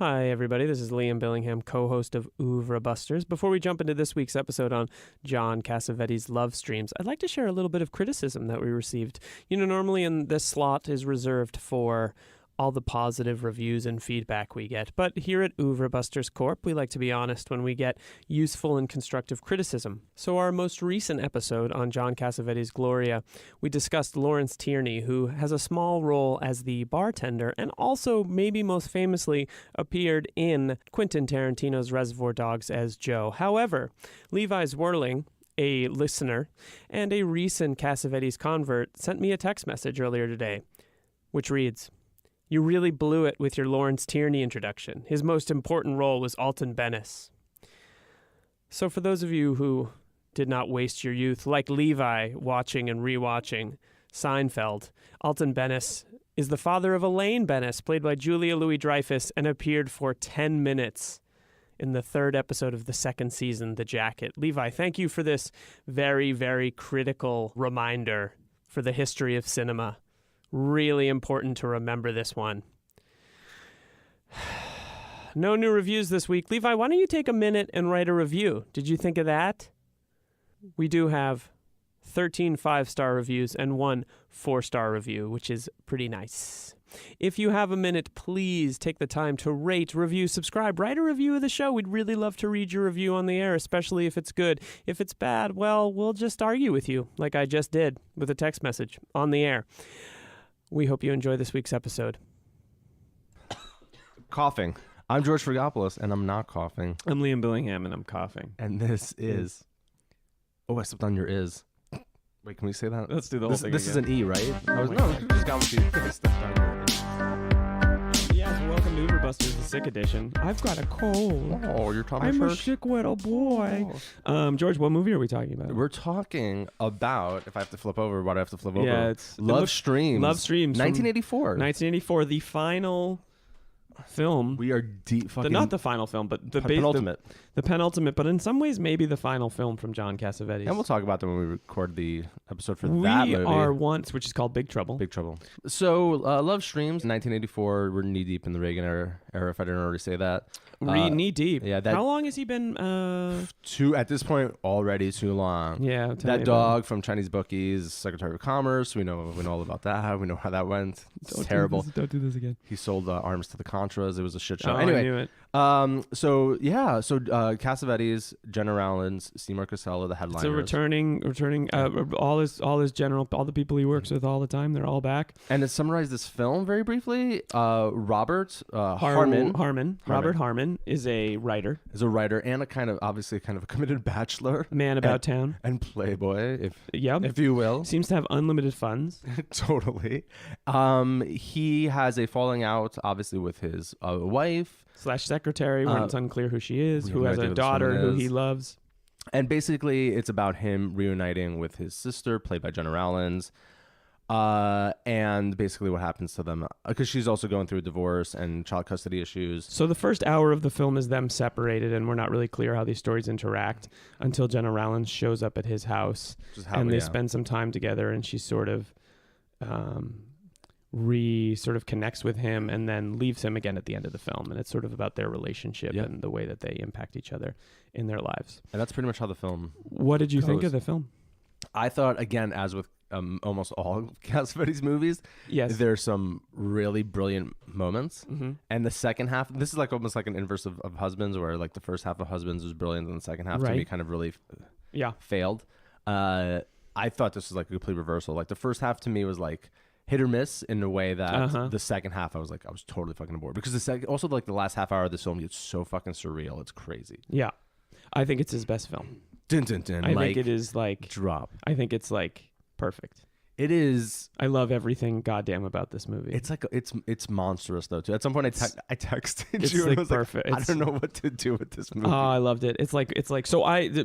Hi, everybody. This is Liam Billingham, co-host of Oeuvre Busters. Before we jump into this week's episode on John Cassavetes' Love Streams, I'd like to share a little bit of criticism that we received. Normally in this slot is reserved for all the positive reviews and feedback we get. But here at Oeuvre Busters Corp, we like to be honest when we get useful and constructive criticism. So our most recent episode on John Cassavetes' Gloria, we discussed Lawrence Tierney, who has a small role as the bartender and also maybe most famously appeared in Quentin Tarantino's Reservoir Dogs as Joe. However, Levi Zwerling, a listener and a recent Cassavetes convert, sent me a text message earlier today, which reads, "You really blew it with your Lawrence Tierney introduction. His most important role was Alton Bennis." So for those of you who did not waste your youth, like Levi, watching and rewatching Seinfeld, Alton Bennis is the father of Elaine Bennis, played by Julia Louis-Dreyfus, and appeared for 10 minutes in the third episode of the second season, The Jacket. Levi, thank you for this very, very critical reminder for the history of cinema. Really important to remember this one. No new reviews this week. Levi, why don't you take a minute and write a review? Did you think of that? We do have 13 5-star reviews and 1 4-star review, which is pretty nice. If you have a minute, please take the time to rate, review, subscribe, write a review of the show. We'd really love to read your review on the air, especially if it's good. If it's bad, well, we'll just argue with you, like I just did with a text message on the air. We hope you enjoy this week's episode. Coughing. I'm George Frigopoulos, and I'm not coughing. I'm Liam Billingham, and I'm coughing. And this is... Oh, I slipped on your is. Wait, can we say that? Let's do the whole thing This is again. an E, right? No, just got with you. I stepped on your is. Yeah, welcome to Uber Busters, the sick edition. I've got a cold. Oh, you're talking I'm a sick little boy. George, what movie are we talking about? We're talking about, if I have to flip over, what do I have to flip over? Yeah, Love Streams. Love Streams. 1984. 1984, the final film. We are deep fucking... Not the final film, but the penultimate. The penultimate, but in some ways maybe the final film from John Cassavetes. And we'll talk about them when we record the episode for that movie. We are once, which is called Big Trouble. Big Trouble. So, Love Streams, 1984. We're knee deep in the Reagan era, if I didn't already say that. Knee deep. Yeah. How long has he been? At this point, already too long. Yeah. That dog from Chinese Bookies, Secretary of Commerce. We know all about that. We know how that went. It's terrible. Don't do this again. He sold arms to the Contras. It was a shit show. Oh, anyway, I knew it. Cassavetes, Jenna Rowlands, Seymour Cassella, the headliners. So returning, all his general, all the people he works with all the time, they're all back. And to summarize this film very briefly, Robert Harmon is a writer. And obviously a committed bachelor. Man about town. And playboy, if Yep. you will. Seems to have unlimited funds. Totally. He has a falling out, obviously, with his wife. / secretary, when it's unclear who she is, who has a daughter who he loves. And basically, it's about him reuniting with his sister, played by Jenna Rowlands. And basically what happens to them, because she's also going through a divorce and child custody issues. So the first hour of the film is them separated, and we're not really clear how these stories interact until Jenna Rowlands shows up at his house, and they spend some time together, and she sort of connects with him and then leaves him again at the end of the film, and it's sort of about their relationship and the way that they impact each other in their lives. And that's pretty much how the film What did you goes. think of the film? I thought, again, as with almost all Cassavetes movies, yes, there's some really brilliant moments. Mm-hmm. And the second half, this is almost like an inverse of Husbands, where the first half of Husbands was brilliant and the second half to me kind of really failed. I thought this was a complete reversal. The first half to me was hit or miss in a way that the second half I was totally fucking bored, because the last half hour of this film gets so fucking surreal. It's crazy. Yeah. I think it's his best film. Dun, dun, dun, I think it is drop. I think it's perfect. It is. I love everything goddamn about this movie. It's monstrous though too. At some point I texted it's you and I was perfect. I don't know what to do with this movie. Oh, I loved it. It's like so I it's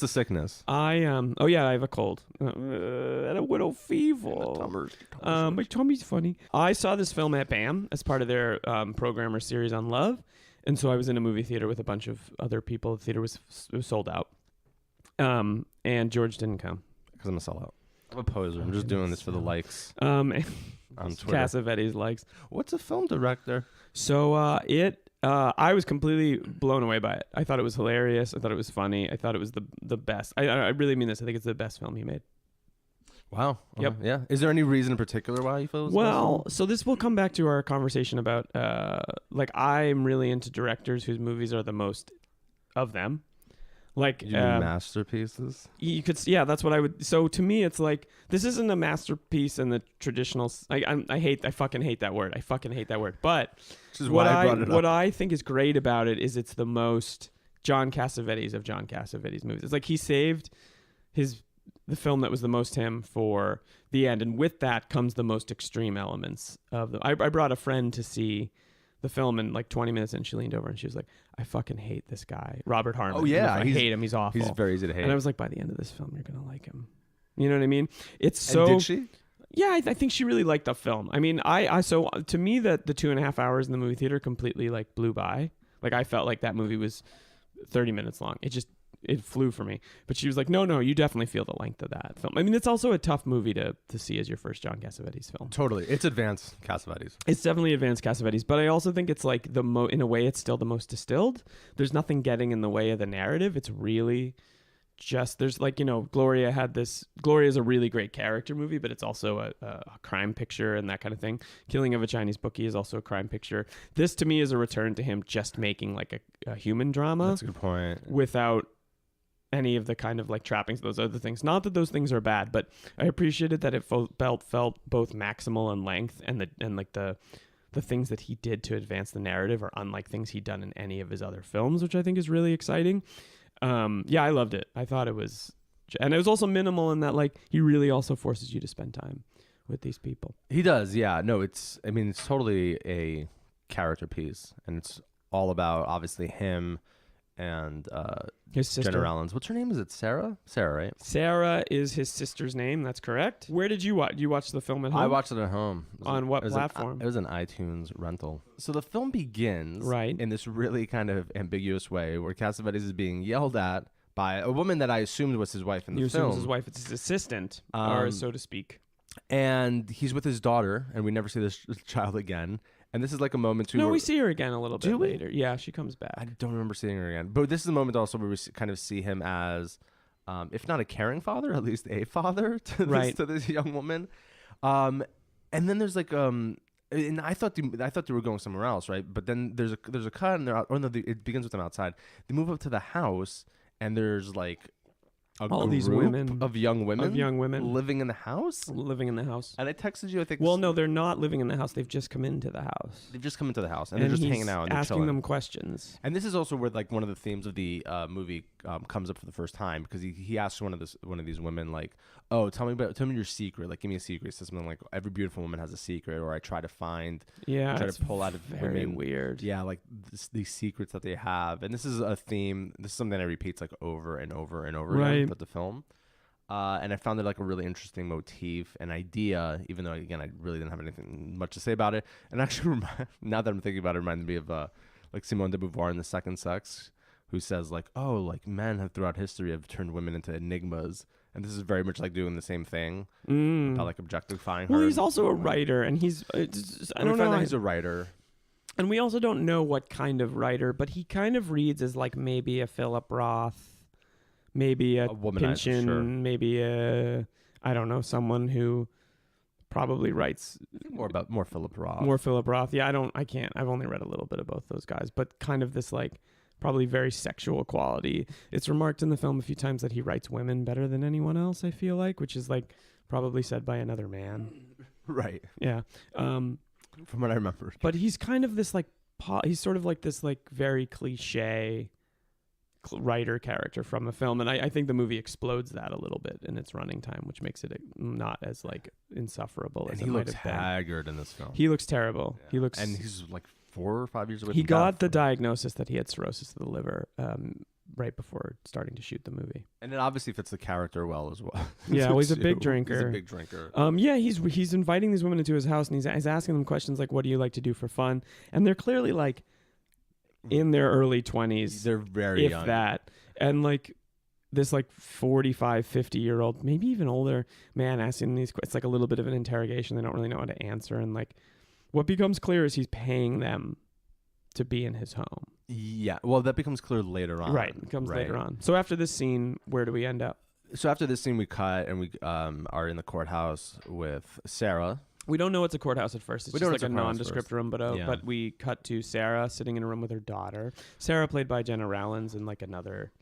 the sickness. I have a cold and a widow fever. My tummy's funny. I saw this film at BAM as part of their program or series on love, and so I was in a movie theater with a bunch of other people. The theater was sold out. And George didn't come because I'm a sellout. I'm a poser. I'm just doing this for the likes. On Twitter. Cassavetes likes. What's a film director? So I was completely blown away by it. I thought it was hilarious. I thought it was funny. I thought it was the best. I really mean this. I think it's the best film he made. Wow. Yep. Yeah. Is there any reason in particular why you feel it was Well, so this will come back to our conversation about I'm really into directors whose movies are the most of them. Like you mean masterpieces? You could, yeah, that's what I would. So to me, it's like this isn't a masterpiece in the traditional. I fucking hate that word. I fucking hate that word. But what I think is great about it is it's the most John Cassavetes of John Cassavetes movies. It's like he saved the film that was the most him for the end, and with that comes the most extreme elements of the. I brought a friend to see the film, and like 20 minutes in, she leaned over and she was like, I fucking hate this guy, Robert Harmon. Oh yeah, I hate him. He's awful. He's very easy to hate. And I was like, by the end of this film, you're gonna like him. You know what I mean? It's so. And did she? Yeah, I think she really liked the film. I mean, so to me, that the 2.5 hours in the movie theater completely like blew by. Like I felt like that movie was 30 minutes long. It flew for me. But she was like, no, you definitely feel the length of that film. I mean, it's also a tough movie to see as your first John Cassavetes film. Totally. It's advanced Cassavetes. It's definitely advanced Cassavetes. But I also think it's like in a way, it's still the most distilled. There's nothing getting in the way of the narrative. It's really just, there's like, Gloria is a really great character movie, but it's also a crime picture and that kind of thing. Killing of a Chinese Bookie is also a crime picture. This to me is a return to him just making like a human drama. That's a good point. Without any of the kind of like trappings of those other things. Not that those things are bad, but I appreciated that it felt both maximal in length and the things that he did to advance the narrative are unlike things he'd done in any of his other films, which I think is really exciting. I loved it. I thought it was, and it was also minimal in that like he really also forces you to spend time with these people. He does, yeah. No, it's totally a character piece, and it's all about obviously him and his sister. Jenna Rollins. What's her name? Is it Sarah? Sarah, right? Sarah is his sister's name. That's correct. Where did you watch? You watched the film at home? I watched it at home. On what platform? It was an iTunes rental. So the film begins in this really kind of ambiguous way where Cassavetes is being yelled at by a woman that I assumed was his wife in the film. You assumed his wife. It's his assistant, or so to speak. And he's with his daughter, and we never see this child again. And this is like a moment too. No, we see her again a little bit later. Yeah, she comes back. I don't remember seeing her again. But this is a moment also where we kind of see him as, if not a caring father, at least a father to this young woman. And then there's like, and I thought they were going somewhere else, right? But then there's a cut, and they're out. Or no, it begins with them outside. They move up to the house, and there's like all these women of young women living in the house. And I texted you, I think. Well, no, they're not living in the house. They've just come into the house. And they're just hanging out and asking them questions. And this is also where like one of the themes of the movie comes up for the first time, because he asks one of these women like, oh, tell me your secret. Like, give me a secret. He says something like, every beautiful woman has a secret, or I try to pull out of very women. Weird. Yeah, like these secrets that they have. And this is a theme. This is something that repeats like over and over and over again with the film. And I found it like a really interesting motif and idea, even though again I really didn't have anything much to say about it. And actually, now that I'm thinking about it, reminded me of like Simone de Beauvoir in The Second Sex, who says like, oh, like men have throughout history have turned women into enigmas. And this is very much like doing the same thing about like objectifying her. Well, he's also a writer, and he's I don't know. He's a writer, and we also don't know what kind of writer, but he kind of reads as like maybe a Philip Roth, maybe a Pynchon, sure. Maybe a someone who probably writes more Philip Roth. More Philip Roth. Yeah, I've only read a little bit of both those guys, but kind of this like probably very sexual quality. It's remarked in the film a few times that he writes women better than anyone else, I feel like, which is like probably said by another man. Right. Yeah. From what I remember. But he's kind of this like, he's sort of like this like very cliche writer character from a film. And I think the movie explodes that a little bit in its running time, which makes it not as like insufferable as it might have been. And he looks haggard in this film. He looks terrible. Yeah. And he's like 4 or 5 years away. He got the diagnosis that he had cirrhosis of the liver right before starting to shoot the movie, and it obviously fits the character well as well. Yeah, well, he's a big drinker. He's a big drinker. Yeah, he's inviting these women into his house, and he's asking them questions like, "What do you like to do for fun?" And they're clearly like in their early 20s. They're very young. That, and like this like 45, 50-year-old, maybe even older man asking these questions. It's like a little bit of an interrogation. They don't really know how to answer. And like what becomes clear is he's paying them to be in his home. Yeah. Well, that becomes clear later on. Right. It comes later on. So after this scene, where do we end up? So after this scene, we cut and we are in the courthouse with Sarah. We don't know it's a courthouse at first. It's just like a nondescript room, but we cut to Sarah sitting in a room with her daughter. Sarah, played by Jenna Rowlands, in like another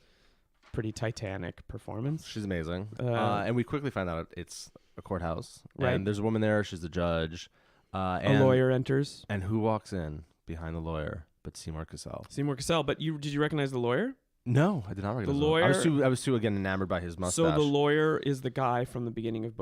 pretty titanic performance. She's amazing. And we quickly find out it's a courthouse. Right. And there's a woman there. She's the judge. And a lawyer enters. And who walks in behind the lawyer but Seymour Cassel? Seymour Cassel. But did you recognize the lawyer? No, I did not recognize the lawyer. I was too again enamored by his mustache. So the lawyer is the guy from the beginning of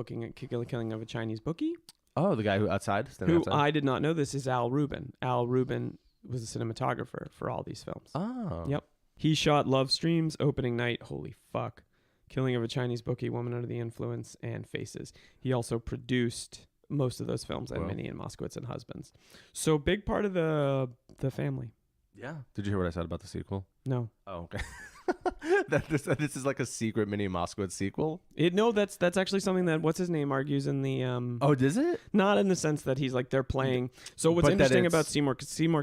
Killing of a Chinese Bookie. Oh, the guy who outside? I did not know this is Al Rubin. Al Rubin was a cinematographer for all these films. Oh. Yep. He shot Love Streams, Opening Night, holy fuck, Killing of a Chinese Bookie, Woman Under the Influence, and Faces. He also produced most of those films, and Minnie and Moskowitz and Husbands. So big part of the family. Yeah. Did you hear what I said about the sequel? No. Oh, okay. This is like a secret Minnie Moskowitz sequel. That's actually something that what's his name argues in the. Oh, does it? Not in the sense that he's like they're playing. So what's interesting about Seymour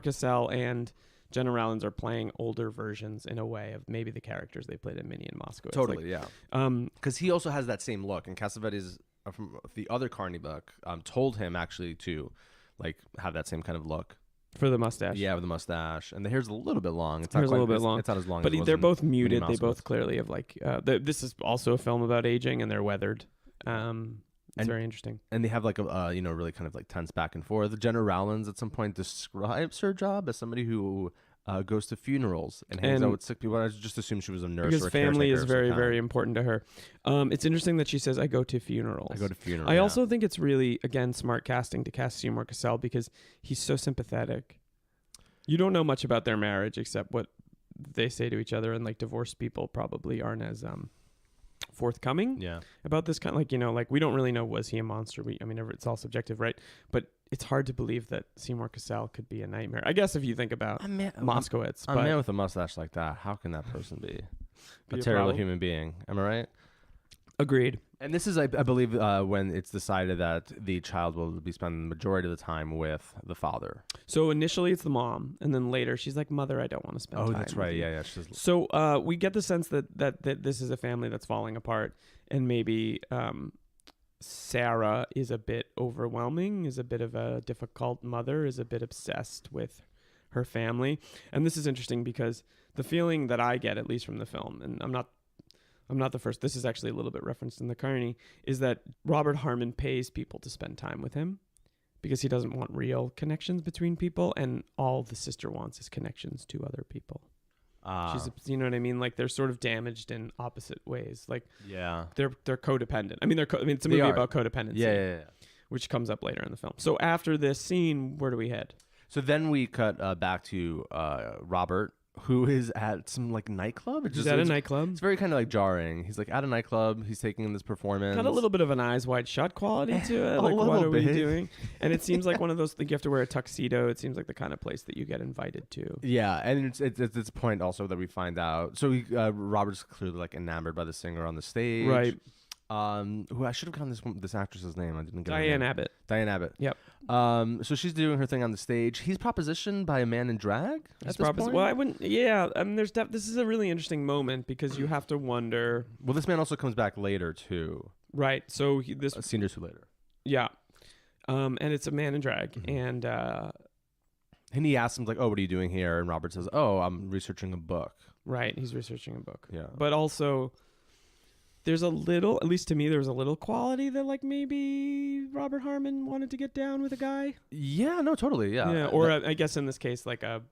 Cassel and Jenna Rowlands are playing older versions in a way of maybe the characters they played in Minnie and Moskowitz. Totally, yeah. Because he also has that same look, and Cassavetes from the other Carney book told him actually to like have that same kind of look. For the mustache. Yeah, with the mustache. And the hair's a little bit long. It's not a little bit long. It's not as long but as they're both muted. They both clearly have like... this is also a film about aging, and they're weathered. It's very interesting. And they have like a really kind of like tense back and forth. Jenna Rowlands at some point describes her job as somebody who goes to funerals and hangs out with sick people. I just assumed she was a nurse. Because family is very, very important to her. It's interesting that she says, I go to funerals. I also think it's really, again, smart casting to cast Seymour Cassel because he's so sympathetic. You don't know much about their marriage except what they say to each other, and like divorced people probably aren't as forthcoming about this kind of like we don't really know, was he a monster? It's all subjective, right? But it's hard to believe that Seymour Cassel could be a nightmare. I guess if you think about Moskowitz. A man with a mustache like that, how can that person be a terrible human being? Am I right? Agreed. And this is, I believe, when it's decided that the child will be spending the majority of the time with the father. So initially it's the mom, and then later she's like, "Mother, I don't want to spend time." Oh, that's right. Yeah. So we get the sense that this is a family that's falling apart, and maybe Sarah is a bit overwhelming, is a bit of a difficult mother, is a bit obsessed with her family. And this is interesting because the feeling that I get, at least from the film, and I'm not the first, this is actually a little bit referenced in the Carney, is that Robert Harmon pays people to spend time with him because he doesn't want real connections between people, and all the sister wants is connections to other people. You know what I mean? Like they're sort of damaged in opposite ways. Like they're codependent. It's a movie about codependency. Yeah. Which comes up later in the film. So after this scene, where do we head? So then we cut back to Robert, who is at some like nightclub. He's at a nightclub. It's very kind of like jarring. He's like at a nightclub. He's taking this performance. Got a little bit of an Eyes Wide Shut quality to it. Like, what are we doing? And it seems like one of those things you have to wear a tuxedo. It seems like the kind of place that you get invited to. Yeah, and it's at this point also that we find out. So Robert's clearly like enamored by the singer on the stage, right? Who I should have gotten this actress's name. I didn't get Diane Abbott. Diane Abbott. Yep. So she's doing her thing on the stage. He's propositioned by a man in drag at this point? Well, I wouldn't. Yeah. This is a really interesting moment because you have to wonder. Well, this man also comes back later too. Right. So scene or two later. Yeah. And it's a man in drag, and he asks him like, "Oh, what are you doing here?" And Robert says, "Oh, I'm researching a book." Right. He's researching a book. Yeah. But also, there's a little, at least to me, there was a little quality that like maybe Robert Harmon wanted to get down with a guy. Yeah, no, totally. Yeah. Yeah. Or I guess in this case, like a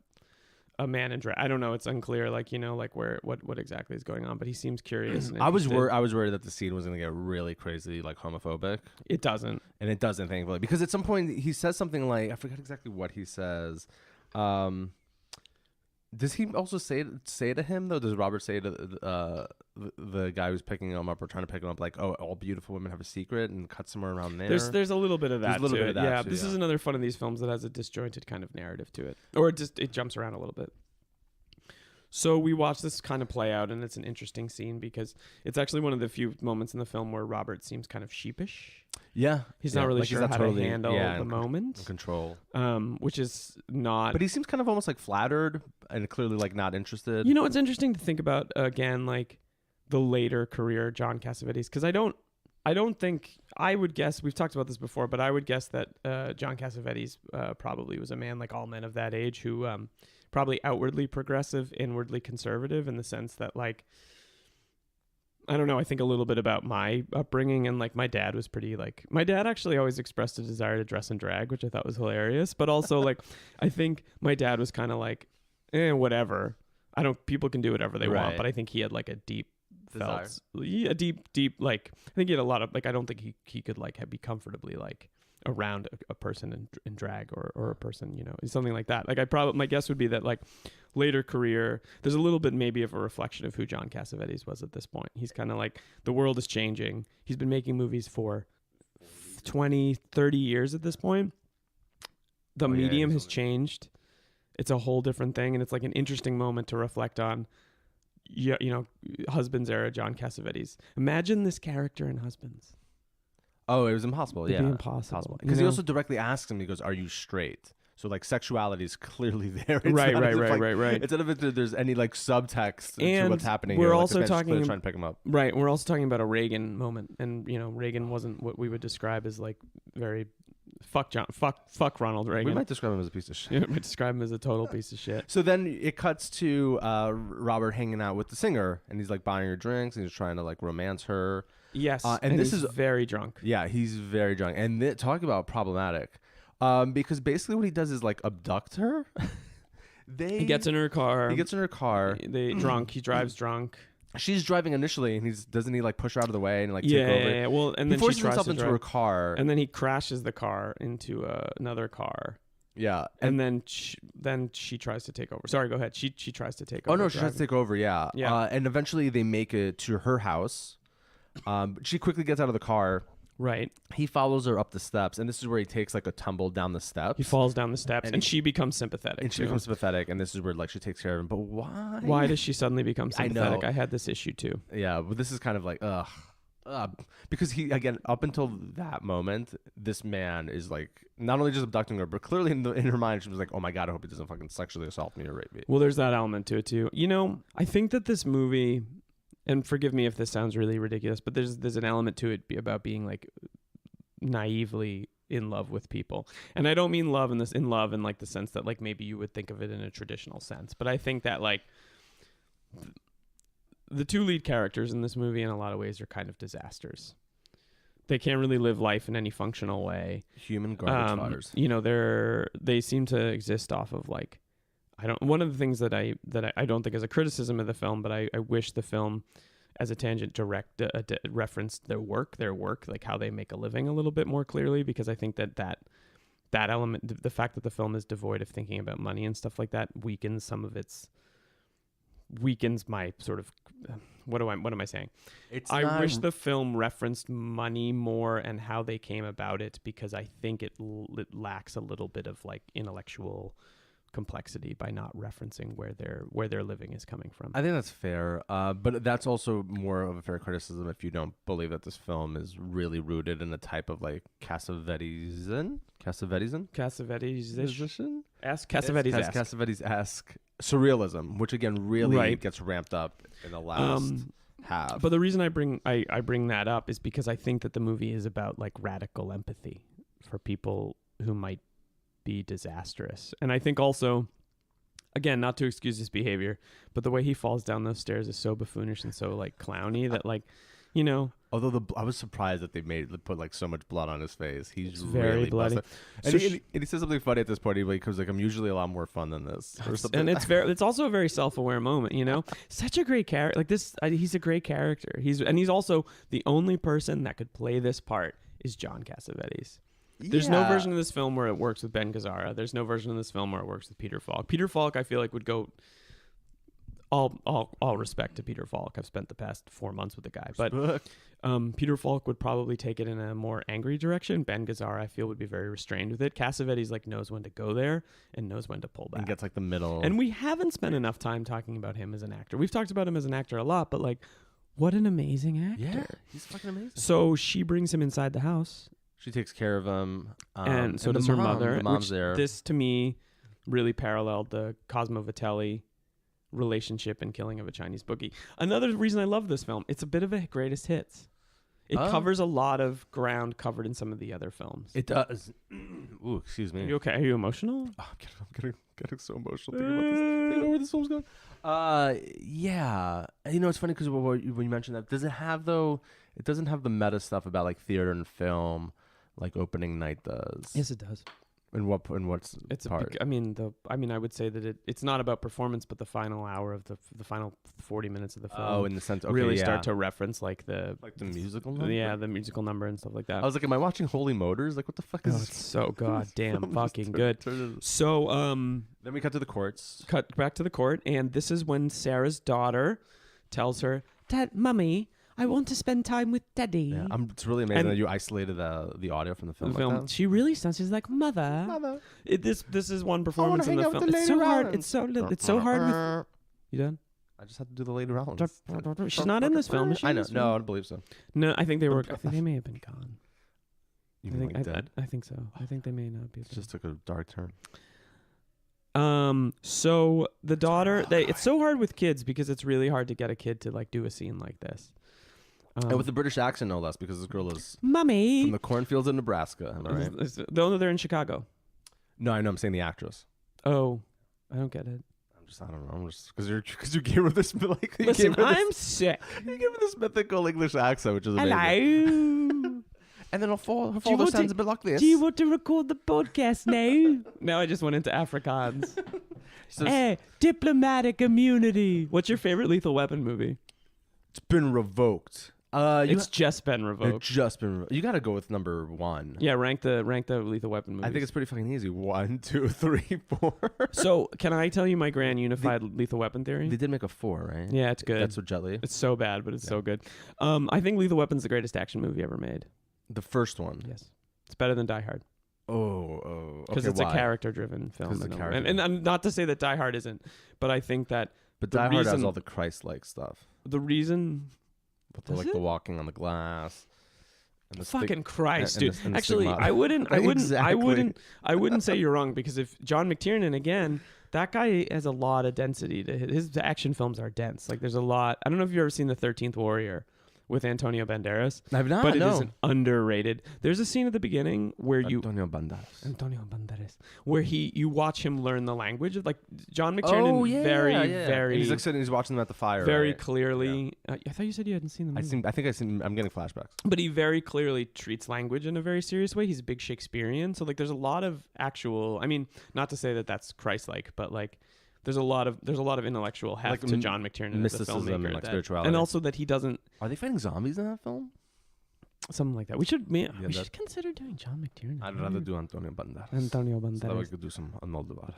man in drag. I don't know. It's unclear. Like, like what exactly is going on, but he seems curious. And I was worried that the scene was going to get really crazy, like homophobic. It doesn't. And it doesn't, thankfully, because at some point he says something like, I forgot exactly what he says. Does he also say to him though? Does Robert say to the guy who's picking him up or trying to pick him up, like, "Oh, all beautiful women have a secret," and cut somewhere around there? There's a little bit of that. This is another fun of these films that has a disjointed kind of narrative to it, or it jumps around a little bit. So we watch this kind of play out, and it's an interesting scene because it's actually one of the few moments in the film where Robert seems kind of sheepish. Yeah. He's not really sure how to handle the moment. Control. Which is not... But he seems kind of almost like flattered and clearly like not interested. You know, it's interesting to think about, again, like the later career John Cassavetes, because I don't think... I would guess, we've talked about this before, but I would guess that John Cassavetes probably was a man like all men of that age who... probably outwardly progressive, inwardly conservative, in the sense that, like, I don't know, I think a little bit about my upbringing, and like my dad was pretty like, my dad actually always expressed a desire to dress in drag, which I thought was hilarious, but also like, I think my dad was kind of like, whatever. People can do whatever they want, but I think he had like a deep deep, like, I think he had a lot of, like, I don't think he could like be comfortably like around a person in drag or a person, you know, something like that. Like my guess would be that like later career, there's a little bit maybe of a reflection of who John Cassavetes was at this point. He's kind of like, the world is changing. He's been making movies for 20, 30 years at this point. The medium has changed. It's a whole different thing. And it's like an interesting moment to reflect on, you know, Husbands era John Cassavetes. Imagine this character in Husbands. Oh, it was impossible. It'd be impossible. Because he also directly asks him, he goes, "Are you straight?" So like sexuality is clearly there. It's right. Instead of it, there's any like subtext to what's happening. We're here. also like, trying to pick him up. Right. We're also talking about a Reagan moment, and you know, Reagan wasn't what we would describe as like very fuck Ronald Reagan. We might describe him as a piece of shit. Yeah, we might describe him as a total piece of shit. So then it cuts to Robert hanging out with the singer, and he's like buying her drinks, and he's trying to like romance her. Yes, and this is very drunk. Yeah, he's very drunk, and talk about problematic, because basically what he does is like abduct her. He gets in her car. They drunk. He drives drunk. She's driving initially, and doesn't he like push her out of the way and like take over? Yeah. Well, and then he forces she tries himself to into drive, her car, and then he crashes the car into another car. Yeah, and then she tries to take over. Sorry, go ahead. She tries to take over. Oh no, she tries to take over. Yeah. And eventually they make it to her house. She quickly gets out of the car. Right. He follows her up the steps, and this is where he takes like a tumble down the steps. He falls down the steps, and she becomes sympathetic. And she becomes sympathetic, and this is where like she takes care of him. But why? Why does she suddenly become sympathetic? I know. I had this issue too. Yeah, but this is kind of like because he, again, up until that moment, this man is like not only just abducting her, but clearly in her mind she was like, "Oh my god, I hope he doesn't fucking sexually assault me or rape me." Well, there's that element to it too. You know, I think that this movie, and forgive me if this sounds really ridiculous, but there's an element to it about being like naively in love with people. And I don't mean love in like the sense that like maybe you would think of it in a traditional sense, but I think that like the two lead characters in this movie in a lot of ways are kind of disasters. They can't really live life in any functional way. Human garbage fires. You know, they seem to exist off of like, one of the things that I don't think is a criticism of the film, but I wish the film as a tangent referenced their work, like how they make a living a little bit more clearly, because I think that element, the fact that the film is devoid of thinking about money and stuff like that, weakens my sort of, what am I saying? I wish the film referenced money more and how they came about it, because I think it lacks a little bit of like intellectual complexity by not referencing where their living is coming from. I think that's fair, but that's also more of a fair criticism if you don't believe that this film is really rooted in a type of like Cassavetes-esque surrealism, which again really gets ramped up in the last half. But the reason I bring that up is because I think that the movie is about like radical empathy for people who might be disastrous. And I think also, again, not to excuse his behavior, but the way he falls down those stairs is so buffoonish and so like clowny that like, you know. Although I was surprised that they put like so much blood on his face. He's very really bloody. And, he says something funny at this point. He goes like, "I'm usually a lot more fun than this," or something. And it's also a very self-aware moment. You know, such a great character. Like this, he's a great character. He's also the only person that could play this part is John Cassavetes. There's no version of this film where it works with Ben Gazzara. There's no version of this film where it works with Peter Falk. Peter Falk, I feel like, would go all respect to Peter Falk. I've spent the past 4 months with the guy, but Peter Falk would probably take it in a more angry direction. Ben Gazzara, I feel, would be very restrained with it. Cassavetes like knows when to go there and knows when to pull back. And gets like the middle. And we haven't spent enough time talking about him as an actor. We've talked about him as an actor a lot, but like, what an amazing actor! Yeah, he's fucking amazing. So she brings him inside the house. She takes care of him, and so does her mother. The mom's there. This to me really paralleled the Cosmo Vitelli relationship and Killing of a Chinese Bookie. Another reason I love this film, it's a bit of a greatest hits. It covers a lot of ground covered in some of the other films. It does. Ooh, excuse me. Are you okay? Are you emotional? Oh, I'm getting so emotional thinking about this. Do you know where this film's going? Yeah. You know, it's funny because when you mentioned that, does it have though? It doesn't have the meta stuff about like theater and film, like Opening Night does. Yes, it does. In what's it's part? I would say that it's not about performance, but the final hour of the final 40 minutes of the film. Oh, in the sense, okay, really start to reference like the musical number. Yeah, the musical number and stuff like that. I was like, am I watching Holy Motors? Like, what the fuck is? It's so goddamn fucking good. So then we cut to the courts. Cut back to the court, and this is when Sarah's daughter tells her, "Dad, Mummy, I want to spend time with Daddy." Yeah, it's really amazing that you isolated the audio from the film. Like that. She really sounds. She's like, "Mother." This is one performance in the film. It's so hard. It's so hard. With you done? I just had to do the Lady Rollins. She's not in this film. Is she? I know. No, I don't believe so. No, I think they were. I think they may have been gone. You mean like dead? I think so. I think they may not be. It just took a dark turn. So the daughter, it's so hard with kids because it's really hard to get a kid to like do a scene like this. And with the British accent, no less, because this girl is Mummy from the cornfields of Nebraska. Am I right? No, they're in Chicago. No, I know. I'm saying the actress. Oh, I don't get it. I don't know. I'm just because you gave her this like. Listen, I'm sick. You gave her this mythical English accent, which is amazing. Hello. And then her father sounds a bit like this. Do you want to record the podcast now? Now I just went into Afrikaans. Hey, diplomatic immunity. What's your favorite Lethal Weapon movie? It's been revoked. It's just been revoked. It's just been revoked. You got to go with number 1. Yeah, rank the Lethal Weapon movies. I think it's pretty fucking easy. 1, 2, 3, 4. So, can I tell you my grand unified Lethal Weapon theory? They did make a 4, right? Yeah, it's good. That's with Jet Li. It's so bad, but it's so good. I think Lethal Weapon's the greatest action movie ever made. The first one. Yes. It's better than Die Hard. Oh. Because it's a character-driven film. And not to say that Die Hard isn't, but I think that... But Die Hard has all the Christ-like stuff. The reason... But the walking on the glass. And the fucking Christ, dude. And actually, I wouldn't say you're wrong, because if John McTiernan, again, that guy has a lot of density to his action films are dense. Like there's a lot. I don't know if you've ever seen The 13th Warrior with Antonio Banderas. I've not, but it is underrated. There's a scene at the beginning where Antonio Banderas, where you watch him learn the language of like John McTiernan. Very. And he's like sitting, he's watching them at the fire. Very clearly. Yeah. I thought you said you hadn't seen the movie. I'm getting flashbacks. But he very clearly treats language in a very serious way. He's a big Shakespearean, so like there's a lot of actual. I mean, not to say that that's Christ-like, but like. There's a lot of intellectual heft to John McTiernan as a filmmaker, and like spirituality, and also that he doesn't. Are they fighting zombies in that film? Something like that. We should consider doing John McTiernan. I'd rather do Antonio Banderas. So that we could do some Almodovar.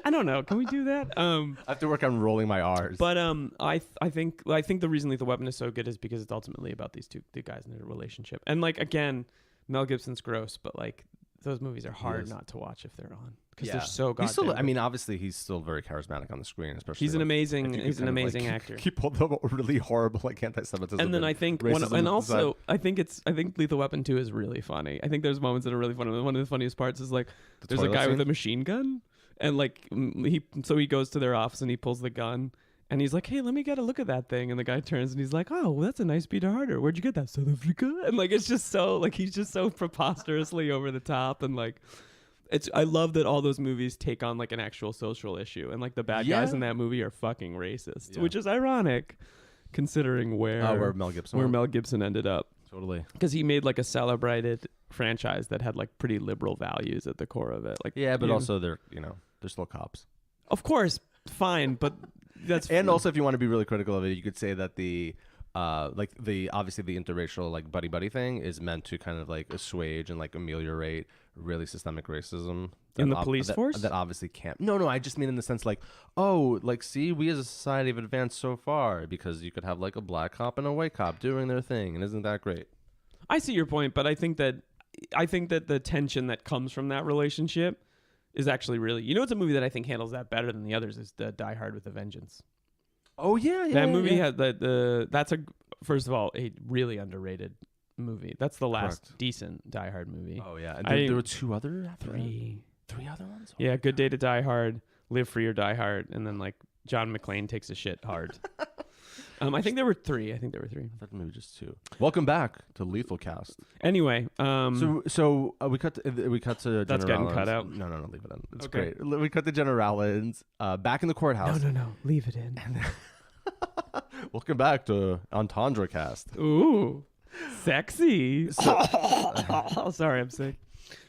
I don't know. Can we do that? I have to work on rolling my R's. But I think the reason Lethal Weapon is so good is because it's ultimately about these two guys and their relationship. And like again, Mel Gibson's gross, but like those movies are hard not to watch if they're on. Because they're so goddamn. Obviously, he's still very charismatic on the screen, especially. He's an amazing actor. He pulled the really horrible anti-Semitism. And then I think I think Lethal Weapon 2 is really funny. I think there's moments that are really funny. One of the funniest parts is like there's a guy with a machine gun, and like he goes to their office and he pulls the gun. And he's like, hey, let me get a look at that thing. And the guy turns and he's like, oh, well, that's a nice Peter Harder. Where'd you get that? South Africa? And like, it's just so like, he's just so preposterously over the top. And like, I love that all those movies take on like an actual social issue. And like the bad guys in that movie are fucking racist, which is ironic considering where Mel Gibson ended up. Totally. Because he made like a celebrated franchise that had like pretty liberal values at the core of it. Like, yeah, but also they're still cops. Of course. Fine. But also, if you want to be really critical of it, you could say that obviously the interracial like buddy thing is meant to kind of like assuage and like ameliorate really systemic racism in the police force that obviously can't. No, I just mean in the sense like, oh, like, see, we as a society have advanced so far because you could have like a black cop and a white cop doing their thing, and isn't that great? I see your point, but I think that the tension that comes from that relationship is actually really, it's a movie that I think handles that better than the others is the Die Hard with a Vengeance. Oh yeah, that movie had that's first of all a really underrated movie. That's the last decent Die Hard movie. Oh yeah, and there were three other ones. Oh, yeah, Good Day to Die Hard, Live Free or Die Hard, and then like John McClane Takes a Shit Hard. I think there were three. I thought maybe just two. Welcome back to Lethal Cast. Anyway, so we cut to that's getting cut out. No, leave it in. It's okay. Great. We cut to General Allens back in the courthouse. No, leave it in. Welcome back to Entendre Cast. Ooh, sexy. Sorry, I'm sick.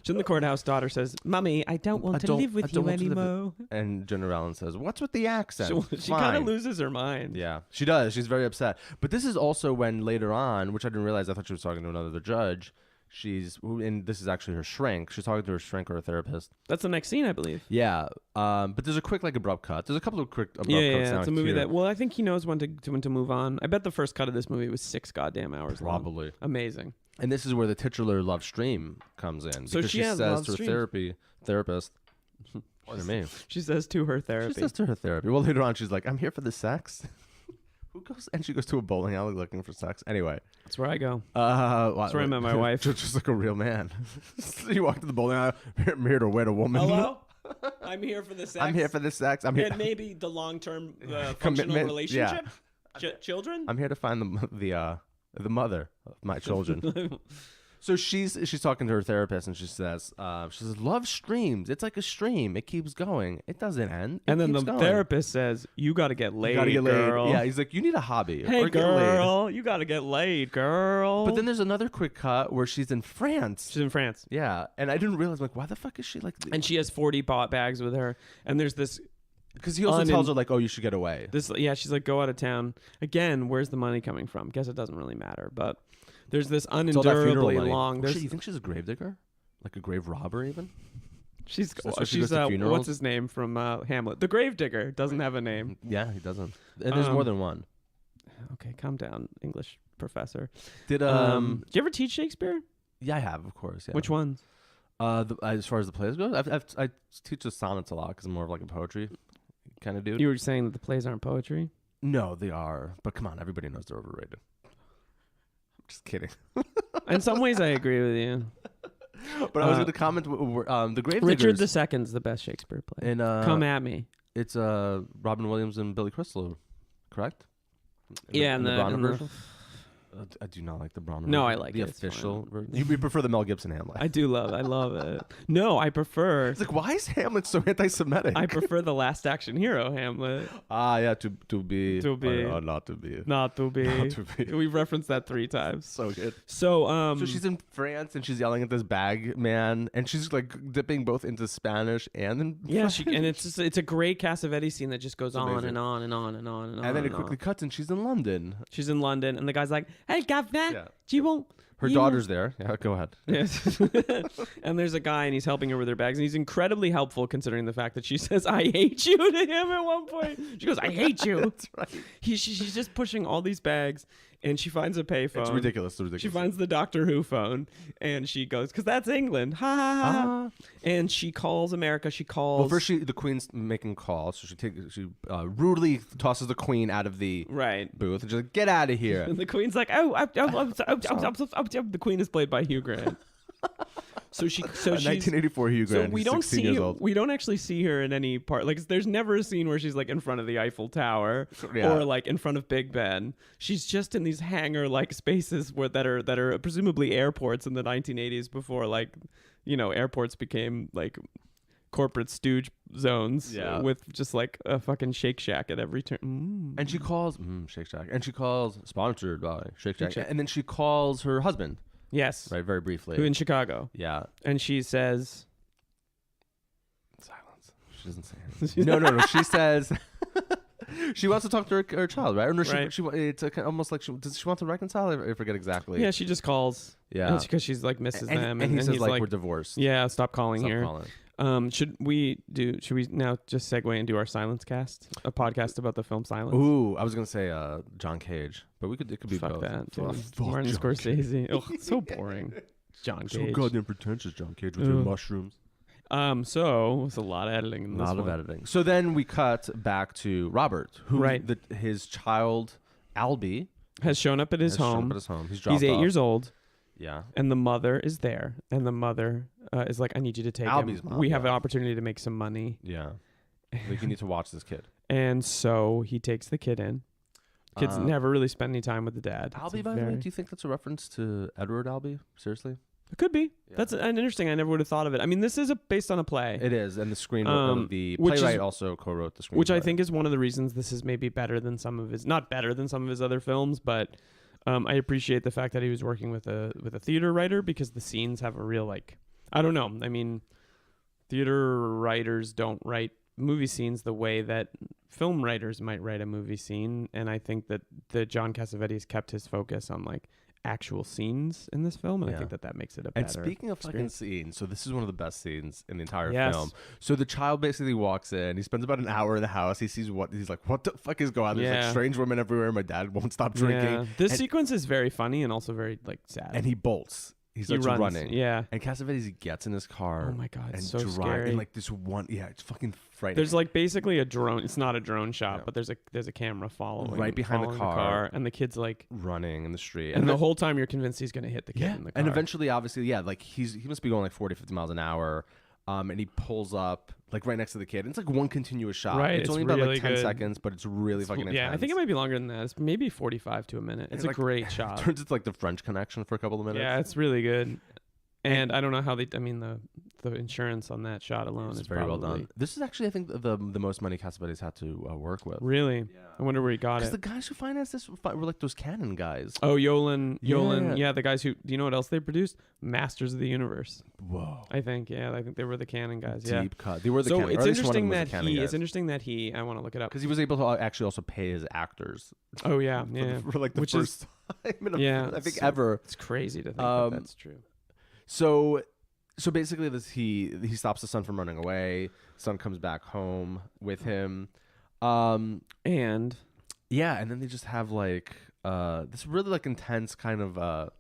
She's in the courthouse. Daughter says, "Mommy, I don't want to live with you anymore." And General Allen says, "What's with the accent?" She kind of loses her mind. Yeah, she does. She's very upset. But this is also when later on, which I didn't realize, I thought she was talking to another judge. And this is actually her shrink. She's talking to her shrink or her therapist. That's the next scene, I believe. Yeah. But there's a quick abrupt cut. There's a couple of quick abrupt cuts. Yeah. It's a movie that. Well, I think he knows when to move on. I bet the first cut of this movie was 6 goddamn hours long. Probably. Amazing. And this is where the titular love stream comes in. So because she says to her therapist, or to me. She says to her therapy. Well, later on, she's like, "I'm here for the sex." Who goes? And she goes to a bowling alley looking for sex. Anyway, that's where I go. That's where I met my wife. Just like a real man. You walk to the bowling alley. I'm here to wed a woman. Hello. I'm here for the sex. I'm here for the sex. I'm here. And maybe the long-term functional relationship. Yeah. Children. I'm here to find the mother of my children. So she's talking to her therapist, and she says, "Love streams. It's like a stream. It keeps going. It doesn't end." And then the therapist says, "You got to get laid, girl." Yeah, he's like, "You need a hobby. Hey, girl, you got to get laid, girl." But then there's another quick cut where she's in France. She's in France. Yeah, and I didn't realize, like, why the fuck is she like? And she has 40 bags with her, and there's this. Because he also tells her, like, "Oh, you should get away." She's like, "Go out of town." Again, where's the money coming from? Guess it doesn't really matter, but there's this unendurably long. You think she's a gravedigger? Like a grave robber, even? She's what's his name from Hamlet? The gravedigger doesn't have a name. Yeah, he doesn't. And there's more than one. Okay, calm down, English professor. Did you ever teach Shakespeare? Yeah, I have, of course. Yeah. Which ones? As far as the plays go, I teach the sonnets a lot because I'm more of like a poetry kind of dude. You were saying that the plays aren't poetry? No, they are. But come on, everybody knows they're overrated. I'm just kidding. In some ways, I agree with you. But I was going to comment. The Gravediggers. Richard II's the best Shakespeare play. And come at me. It's Robin Williams and Billy Crystal, correct? In the Bronner version. I do not like the Bronner. No, I like the official version. You prefer the Mel Gibson Hamlet. I love it. No, I prefer. It's like, why is Hamlet so anti-Semitic? I prefer the Last Action Hero Hamlet. Yeah, to be or not to be. Not to be. We've referenced that 3 times. So good. So she's in France and she's yelling at this bag man, and she's like dipping both into Spanish and in French. And it's a great Cassavetes scene that just goes on and on and on and on and on. And then it quickly cuts and she's in London. She's in London, and the guy's like, "Hey, governor, do you want?" Her daughter's there. Yeah, go ahead. Yes. And the's a guy, and he's helping her with her bags, and he's incredibly helpful considering the fact that she says, "I hate you" to him at one point. She goes, "I hate you." That's right. She's just pushing all these bags, and she finds a payphone. It's ridiculous. She finds the Doctor Who phone, and she goes, "Because that's England." Ha ha ha. And she calls America. She calls. Well, first the Queen's making calls, so she rudely tosses the Queen out of the booth, and she's like, "Get out of here." And the Queen's like, the Queen is played by Hugh Grant. So she's 1984 Hugh Grant. So we don't see. We don't actually see her in any part. Like, there's never a scene where she's like in front of the Eiffel Tower or like in front of Big Ben. She's just in these hangar-like spaces that are presumably airports in the 1980s before, like, airports became like corporate stooge zones with just like a fucking Shake Shack at every turn. And she calls Shake Shack, and she calls sponsored by Shake Shack, and then she calls her husband. Yes. Right, very briefly. Who in Chicago. Yeah. And she says... Silence. She doesn't say anything. No. She says... She wants to talk to her child, right? Or no, right. It's almost like does she want to reconcile? I forget exactly. Yeah, she just calls. Yeah, because she's like misses them, and he says he's like we're divorced. Yeah, stop calling here. Calling. Should we now just segue and do our Silence cast, a podcast about the film Silence? Ooh, I was gonna say John Cage, but it could be fuck both. That, dude. Martin Scorsese. Oh, so boring. John Cage. So goddamn pretentious, John Cage with your mushrooms. So it's a lot of editing in this one. A lot of editing. So then we cut back to Robert, who his child Albie has shown up at his home. He's 8 years old. Yeah. And the mother is there, and the mother is like, "I need you to take Albie's him. Mom, we have an opportunity to make some money." Yeah. Like you need to watch this kid. And so he takes the kid in. Kids never really spend any time with the dad. Albie, by the way, do you think that's a reference to Edward Albee? Seriously? It could be. Yeah. That's interesting. I never would have thought of it. I mean, this is based on a play. It is, and the the playwright also co-wrote the screenplay. Which I think is one of the reasons this is maybe better than some of his, not better than some of his other films, but I appreciate the fact that he was working with a theater writer, because the scenes have a real, like, I don't know. I mean, theater writers don't write movie scenes the way that film writers might write a movie scene, and I think that John Cassavetes kept his focus on like actual scenes in this film, and I think that makes it a better And speaking of experience. fucking scenes, so this is one of the best scenes in the entire film. So the child basically walks in, he spends about an hour in the house, he sees he's like, what the fuck is going on? There's like strange women everywhere, my dad won't stop drinking. This sequence is very funny and also very like sad. And he bolts. He starts running. Yeah. And Cassavetes gets in his car. Oh my God, and so scary. And like this one, it's fucking frightening. There's like basically a drone. It's not a drone shot, but there's a camera following right behind the car, and the kid's like running in the street. And the whole time you're convinced he's gonna hit the kid in the car. And eventually, obviously, like he must be going like 40, 50 miles an hour. And he pulls up like right next to the kid. And it's like one continuous shot. Right. It's only about like 10 seconds, but it's really fucking intense. Yeah, I think it might be longer than that. It's maybe 45 to a minute. It's a great shot. Turns into like the French Connection for a couple of minutes. Yeah, it's really good. And I don't know how the insurance on that shot alone is very well done. This is actually, I think, the most money Cassavetes had to work with. Really? Yeah. I wonder where he got it. Because the guys who financed this were like those Canon guys. Oh, Yolan. Yeah, the guys who, do you know what else they produced? Masters of the Universe. Whoa. I think they were the Canon guys. Deep cut. They were the Canon. It's interesting that he, I want to look it up. Because he was able to actually also pay his actors. Oh, yeah. For like the first time I think ever. It's crazy to think that that's true. So basically, he stops the son from running away. Son comes back home with him, and then they just have like this really like intense kind of a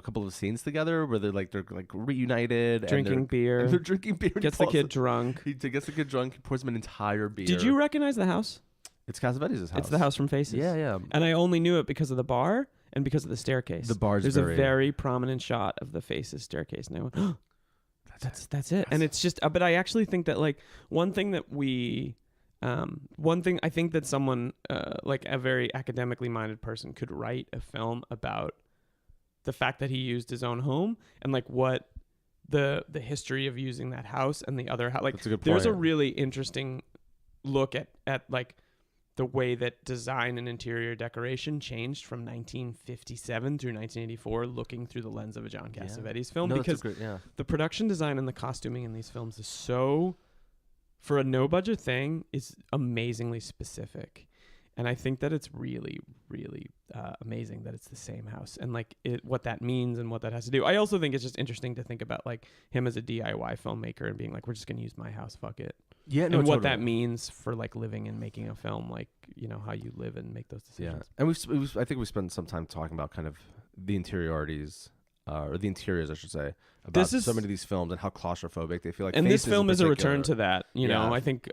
couple of scenes together where they're reunited, drinking beer. And they're drinking beer. Gets the kid drunk. He gets the kid drunk. He pours him an entire beer. Did you recognize the house? It's Cassavetes' house. It's the house from Faces. Yeah. And I only knew it because of the bar and because of the staircase. The bar's There's a very prominent shot of the Faces staircase, and I went, oh, that's it. And it's just, but I actually think that like one thing I think that someone like a very academically minded person could write a film about the fact that he used his own home and like what the history of using that house and the other house. Like there's a really interesting look at like the way that design and interior decoration changed from 1957 through 1984, looking through the lens of a John Cassavetes film, because the production design and the costuming in these films is so, for a no budget thing, is amazingly specific. And I think that it's really, really amazing that it's the same house and like what that means and what that has to do. I also think it's just interesting to think about like him as a DIY filmmaker and being like, we're just going to use my house, fuck it. Yeah, and what that means for like living and making a film, like how you live and make those decisions. Yeah, and I think we spent some time talking about kind of the interiorities, or the interiors, I should say, about so many of these films and how claustrophobic they feel like. And this film is a return to that. I think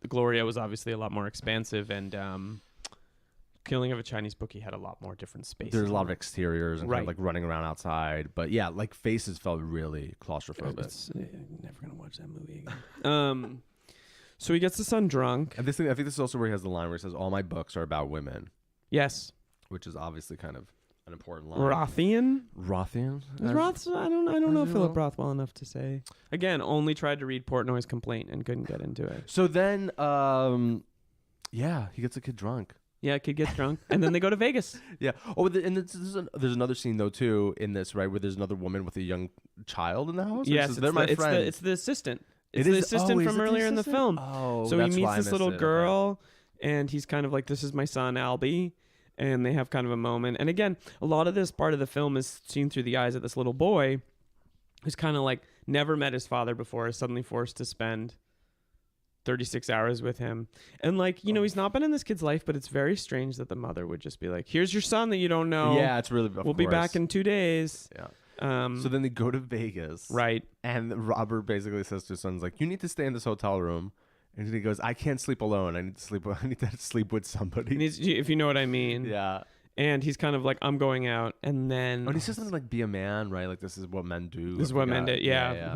Gloria was obviously a lot more expansive, and Killing of a Chinese Bookie had a lot more different spaces. There's a lot of exteriors and kind of like running around outside, but yeah, like Faces felt really claustrophobic. Never gonna watch that movie again. So he gets the son drunk. And I think this is also where he has the line where he says, all my books are about women. Yes. Which is obviously kind of an important line. Rothian? I don't know Philip Roth well enough to say. Again, only tried to read Portnoy's complaint and couldn't get into it. So then, he gets a kid drunk. Yeah, kid gets drunk, and then they go to Vegas. Yeah. Oh, and there's another scene though too in this, right, where there's another woman with a young child in the house. Yes, it's the assistant. It's the assistant from earlier in the film. Oh, so he meets this little girl, and he's kind of like, this is my son, Albie. And they have kind of a moment. And again, a lot of this part of the film is seen through the eyes of this little boy who's kind of like never met his father before, is suddenly forced to spend 36 hours with him. And like, you know, he's not been in this kid's life, but it's very strange that the mother would just be like, here's your son that you don't know. Yeah, it's really, we'll be back in 2 days. Yeah. So then they go to Vegas. Right. And Robert basically says to his son, like, you need to stay in this hotel room. And he goes, I can't sleep alone. I need to sleep with somebody. If you know what I mean. Yeah. And he's kind of like, I'm going out. And then... Oh, and he says something like, be a man, right? Like, this is what men do. This is what men do. Yeah.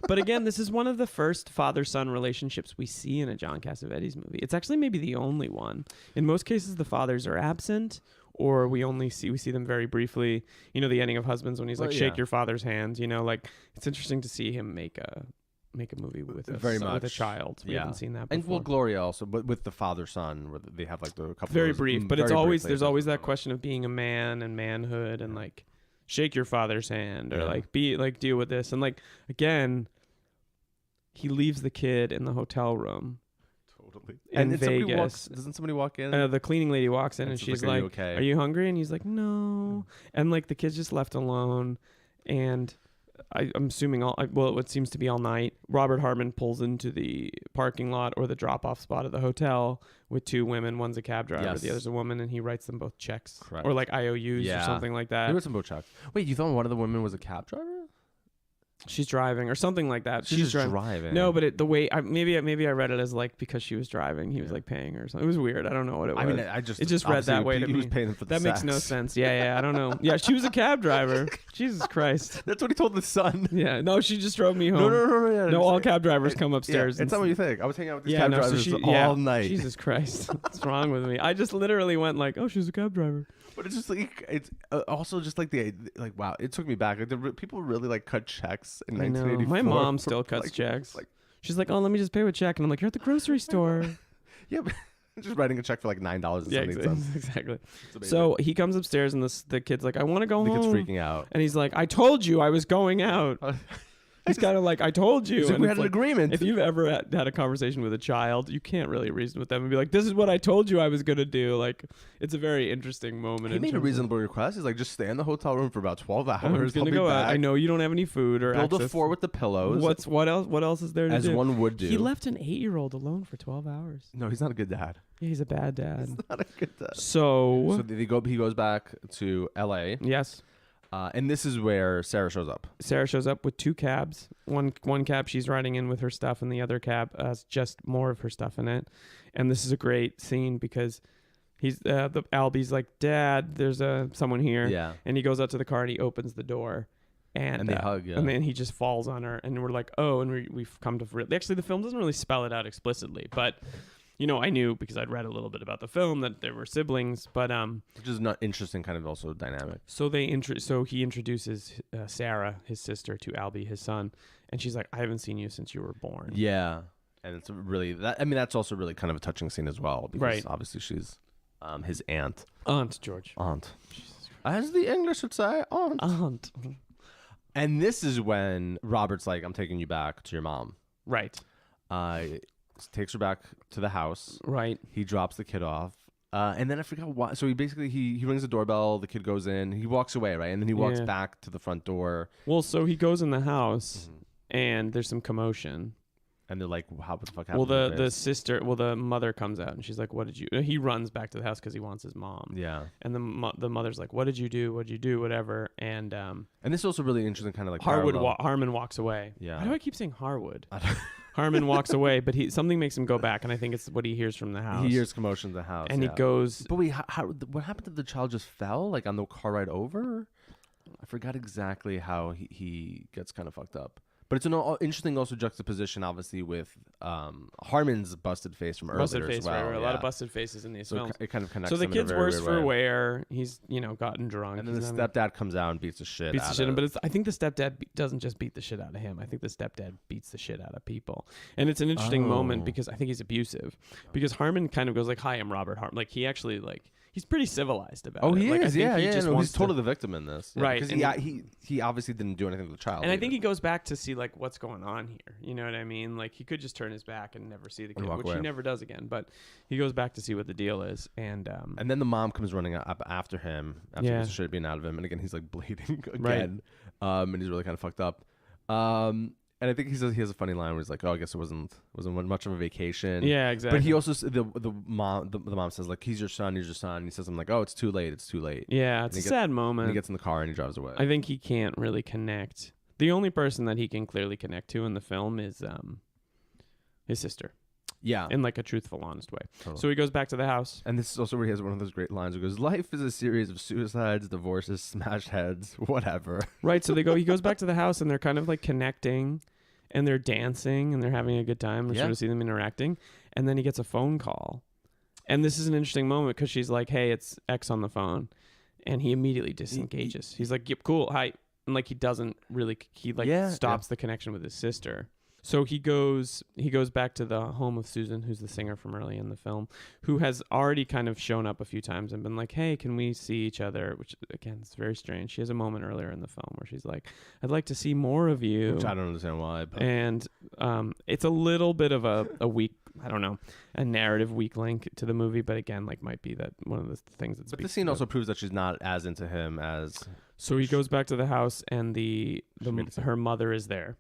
But again, this is one of the first father-son relationships we see in a John Cassavetes movie. It's actually maybe the only one. In most cases, the fathers are absent, or we see them very briefly. You know, the ending of Husbands when he's like, shake your father's hand. You know, like, it's interesting to see him make a movie with a child. We haven't seen that before. And well, Gloria also, but with the father-son, where they have like the couple very brief, but it's always there's always that question of being a man and manhood and like shake your father's hand or like be like deal with this. And like again, he leaves the kid in the hotel room. Totally. In Vegas. Doesn't somebody walk in? The cleaning lady walks in and she's like, okay? Are you hungry? And he's like, no. And like the kid's just left alone, and I'm assuming what seems to be all night, Robert Harmon pulls into the parking lot or the drop-off spot of the hotel with two women. One's a cab driver, the other's a woman, and he writes them both checks. Correct. Or like IOUs or something like that. He wrote some both checks. Wait, you thought one of the women was a cab driver? She's driving or something like that. She's driving. No, but the way maybe I read it as like because she was driving, he was like paying her or something. It was weird. I don't know what it was. I mean, it just read that way to me. He was paying them for the that sex. Makes no sense. Yeah, I don't know. Yeah, she was a cab driver. Jesus Christ. That's what he told the son. Yeah, no, she just drove me home. No. No, all cab drivers come upstairs. It's not what you think. I was hanging out with these cab drivers all night. Jesus Christ, what's wrong with me? I just literally went like, oh, she's a cab driver. But it's just like it's also just like wow, it took me back. Like people really like cut checks in 1984. My mom still cuts checks. She's like, oh, let me just pay with check, and I'm like, you're at the grocery store. Yeah, but just writing a check for like $9 exactly. So he comes upstairs, and the kid's like, I want to go home. The kid's freaking out, and he's like, I told you I was going out. He's kind of like, I told you. And we had an agreement. If you've ever had a conversation with a child, you can't really reason with them and be like, this is what I told you I was going to do. Like, it's a very interesting moment. He made a reasonable request. He's like, just stay in the hotel room for about 12 hours. I'm going to go out. I know you don't have any food or build a fort with the pillows. What else is there to do? As one would do. He left an 8-year-old alone for 12 hours. No, he's not a good dad. Yeah, he's a bad dad. He's not a good dad. So he goes back to L.A. Yes. And this is where Sarah shows up. Sarah shows up with two cabs. One cab she's riding in with her stuff, and the other cab has just more of her stuff in it. And this is a great scene because Albie's like, Dad, there's someone here. Yeah. And he goes out to the car and he opens the door. And they hug, yeah. And then he just falls on her, and we're like, oh, and we've come to... Actually, the film doesn't really spell it out explicitly, but... You know, I knew because I'd read a little bit about the film that there were siblings, but which is not interesting, kind of also dynamic. So he introduces Sarah, his sister, to Albie, his son, and she's like, "I haven't seen you since you were born." Yeah, and it's really that's also really kind of a touching scene as well, because obviously she's his aunt. Aunt George. Aunt. As the English would say, aunt. Aunt. And this is when Robert's like, "I'm taking you back to your mom." Right. Takes her back to the house. Right. He drops the kid off. And then I forgot why. So he rings the doorbell. The kid goes in. He walks away, right? And then he walks back to the front door. Well, so he goes in the house, and there's some commotion. And they're like, how the fuck happened? Well, the mother comes out, and she's like, what did you... He runs back to the house because he wants his mom. Yeah. And the mother's like, what did you do? What did you do? Whatever. And this is also really interesting, kind of like... Harmon walks away. Yeah. Why do I keep saying Harwood? Harmon walks away, but something makes him go back, and I think it's what he hears from the house. He hears commotion in the house, and he goes. But wait, what happened to the child? Just fell, like on the car ride over? I forgot exactly how he gets kind of fucked up. But it's an interesting also juxtaposition, obviously, with Harmon's busted face from earlier as well. Right. A lot of busted faces in these films. It kind of connects. So the them kid's in a very worse for wear. He's gotten drunk. And then the stepdad comes out and beats the shit out of him. But I think the stepdad doesn't just beat the shit out of him. I think the stepdad beats the shit out of people. And it's an interesting moment because I think he's abusive. Because Harmon kind of goes like, "Hi, I'm Robert Harmon." Like he actually he's pretty civilized about it. Oh, he is. Yeah. He's totally the victim in this. Yeah, right. Because he obviously didn't do anything to the child. And I think he goes back to see like what's going on here. You know what I mean? Like he could just turn his back and never see the kid, which he never does again. But he goes back to see what the deal is. And then the mom comes running up after him after he gets the shit being out of him. And again, he's like bleeding again. Right. And he's really kind of fucked up. And I think he has a funny line where he's like, "Oh, I guess it wasn't much of a vacation." Yeah, exactly. But he also the mom says like, "He's your son. He's your son." And he says, "I'm like, oh, it's too late. It's too late." Yeah, it's a sad moment. And he gets in the car and he drives away. I think he can't really connect. The only person that he can clearly connect to in the film is his sister. Yeah, in like a truthful, honest way. Totally. So he goes back to the house, and this is also where he has one of those great lines. Where he goes, "Life is a series of suicides, divorces, smashed heads, whatever." Right. So he goes back to the house, and they're kind of like connecting. And they're dancing and they're having a good time. We sort of see them interacting. And then he gets a phone call. And this is an interesting moment because she's like, "Hey, it's X on the phone." And he immediately disengages. He's like, "Yep, cool, hi." And like he doesn't really, stops the connection with his sister. So he goes back to the home of Susan, who's the singer from early in the film, who has already kind of shown up a few times and been like, "Hey, can we see each other?" Which, again, it's very strange. She has a moment earlier in the film where she's like, "I'd like to see more of you." Which I don't understand why. But. And it's a little bit of a weak, I don't know, a narrative weak link to the movie. But again, like might be that one of the things that's. But the scene also proves that she's not as into him as. So he goes back to the house and her mother is there.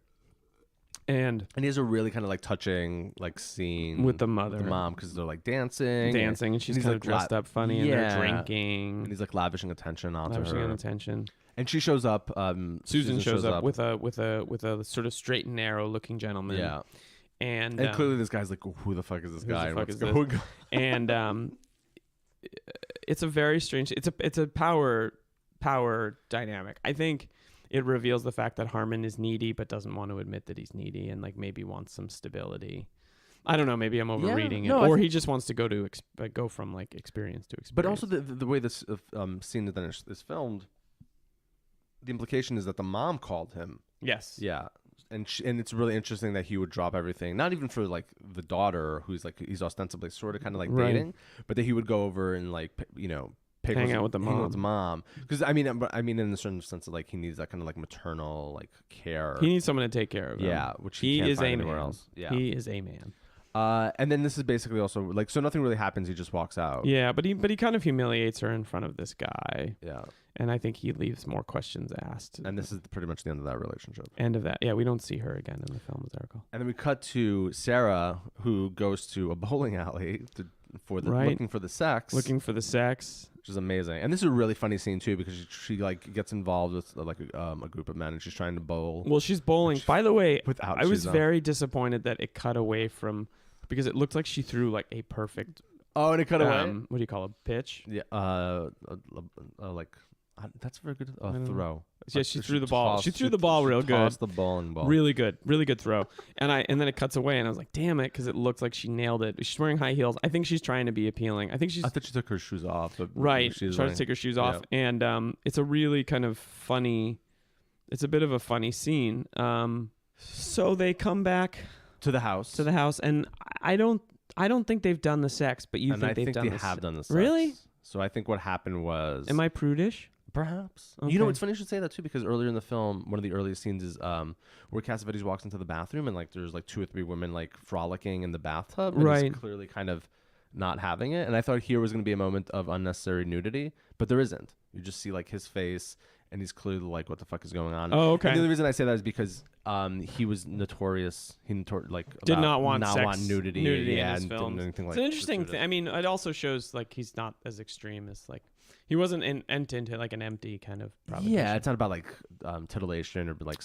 And he has a really kind of like touching like scene with the mother, with the mom, because they're like dancing, and she's kind of dressed up funny, and they're drinking, and he's like lavishing attention onto her. And she shows up. Susan shows up with a sort of straight and narrow looking gentleman. Yeah, and clearly this guy's like, "Who the fuck is this guy? What's going on?" And it's a very strange. It's a power dynamic. I think. It reveals the fact that Harmon is needy but doesn't want to admit that he's needy and like maybe wants some stability. I don't know. Maybe I'm overreading it, or he just wants to go from like experience to experience. But also the way this scene is filmed, the implication is that the mom called him. Yes. Yeah. And it's really interesting that he would drop everything, not even for like the daughter who's like he's ostensibly sort of kind of like dating, but that he would go over and like hang out with the mom. Because I mean in a certain sense of like he needs that kind of like maternal like care. He needs someone to take care of him. Yeah, which he can't find anywhere else. Yeah, he is a man. And then this is basically also like, so nothing really happens. He just walks out. Yeah, but he kind of humiliates her in front of this guy. Yeah, and I think he leaves more questions asked. And this is pretty much the end of that relationship. End of that. Yeah, we don't see her again in the film, as I recall. And then we cut to Sarah, who goes to a bowling alley looking for the sex. Which is amazing. And this is a really funny scene too, because she like gets involved with like a group of men, and she's trying to bowl. Well, she's bowling. By the way, I was very disappointed that it cut away from, because it looked like she threw like a perfect. Oh, and it cut away. What do you call a pitch? Yeah. Like that's a very good throw. Yeah, she threw the ball. She threw the ball real good. Tossed the bowling ball. Really good throw. And then it cuts away, and I was like, damn it, because it looked like she nailed it. She's wearing high heels. I think she's trying to be appealing. I thought she took her shoes off. But right, she tried to take her shoes off, and it's a really kind of funny. It's a bit of a funny scene. So they come back to the house, and I don't think they've done the sex, but you think they've done the sex. They have done the sex. Really? So I think what happened was. Am I prudish? Perhaps. Okay. You know, it's funny you should say that too, because earlier in the film, one of the earliest scenes is where Cassavetes walks into the bathroom, and like there's like 2 or 3 women like frolicking in the bathtub, and right? He's clearly kind of not having it. And I thought here was going to be a moment of unnecessary nudity, but there isn't. You just see like his face, and he's clearly like, what the fuck is going on? Oh, okay. And the only reason I say that is because he was notorious. He did not want nudity in his films. It's an interesting thing. I mean, it also shows like he's not as extreme as like. He wasn't into like an empty kind of provocation. Yeah, it's not about like titillation or like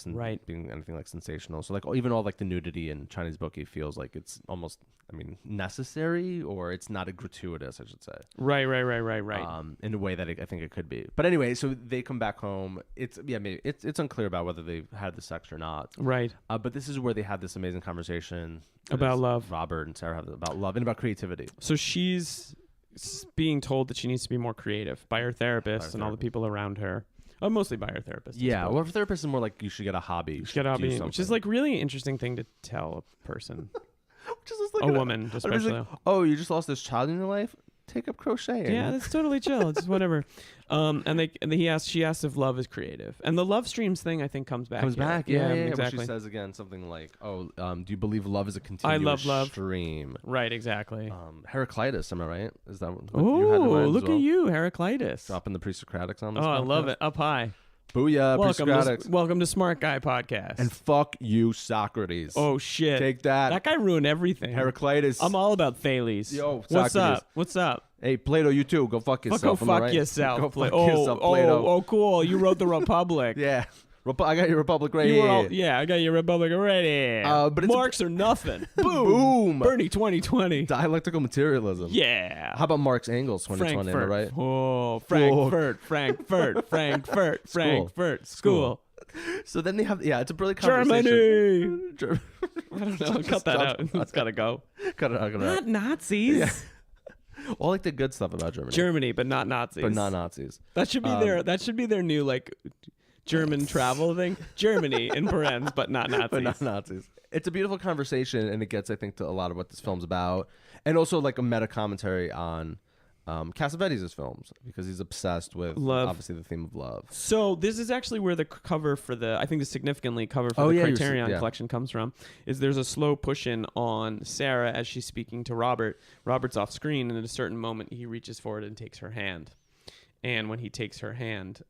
being anything like sensational. So like even all like the nudity in Chinese bookie feels like it's almost, I mean, necessary, or it's not a gratuitous, I should say. Right. In a way that I think it could be. But anyway, so they come back home. Maybe it's unclear about whether they've had the sex or not. Right. But this is where they had this amazing conversation about love. Robert and Sarah have about love and about creativity. So she's being told that she needs to be more creative by her therapist and all the people around her. Oh, mostly by her therapist. Yeah, well, her therapist is more like you should get a hobby. Which is like really interesting thing to tell a person. Just like woman, especially. Like, oh, you just lost this child in your life? take up crocheting. Yeah, that's totally chill. It's whatever. She asks if love is creative, and the love streams thing I think comes back. Yeah, exactly. She says again something like, "Oh, do you believe love is a continuous stream?" Right, exactly. Heraclitus, am I right? Is that what you had in mind? Look at you, Heraclitus. Dropping the pre-Socratics on this. Oh, podcast. I love it. Up high. Booyah, pre-Socratics. Welcome to Smart Guy Podcast. And fuck you, Socrates. Oh shit, take that. That guy ruined everything. Heraclitus. I'm all about Thales. Yo, What's up? Hey, Plato, you too. Go fuck yourself. Go fuck yourself. Go fuck yourself, Plato. Oh, cool. You wrote the Republic. Yeah. I got your Republic right here. I got your Republic right here. But Marx or nothing. Boom. Boom. Bernie 2020. Dialectical materialism. Yeah. How about Marx Engels 2020, Frankfurt. Right? Oh, Frankfurt. School. So then they have, it's a brilliant conversation. Germany. I don't know. Cut that out. It's got to go. Cut it out. Not Nazis. Yeah. All like the good stuff about Germany. Germany, but not Nazis. That should be their new like German travel thing. Germany in parens, but not Nazis. It's a beautiful conversation, and it gets, I think, to a lot of what this film's about, and also like a meta commentary on Cassavetes' films, because he's obsessed with love. Obviously the theme of love. So this is actually where the cover for the Criterion collection comes from. Is there's a slow push in on Sarah as she's speaking to Robert. Robert's off screen, and at a certain moment he reaches forward and takes her hand. And when he takes her hand,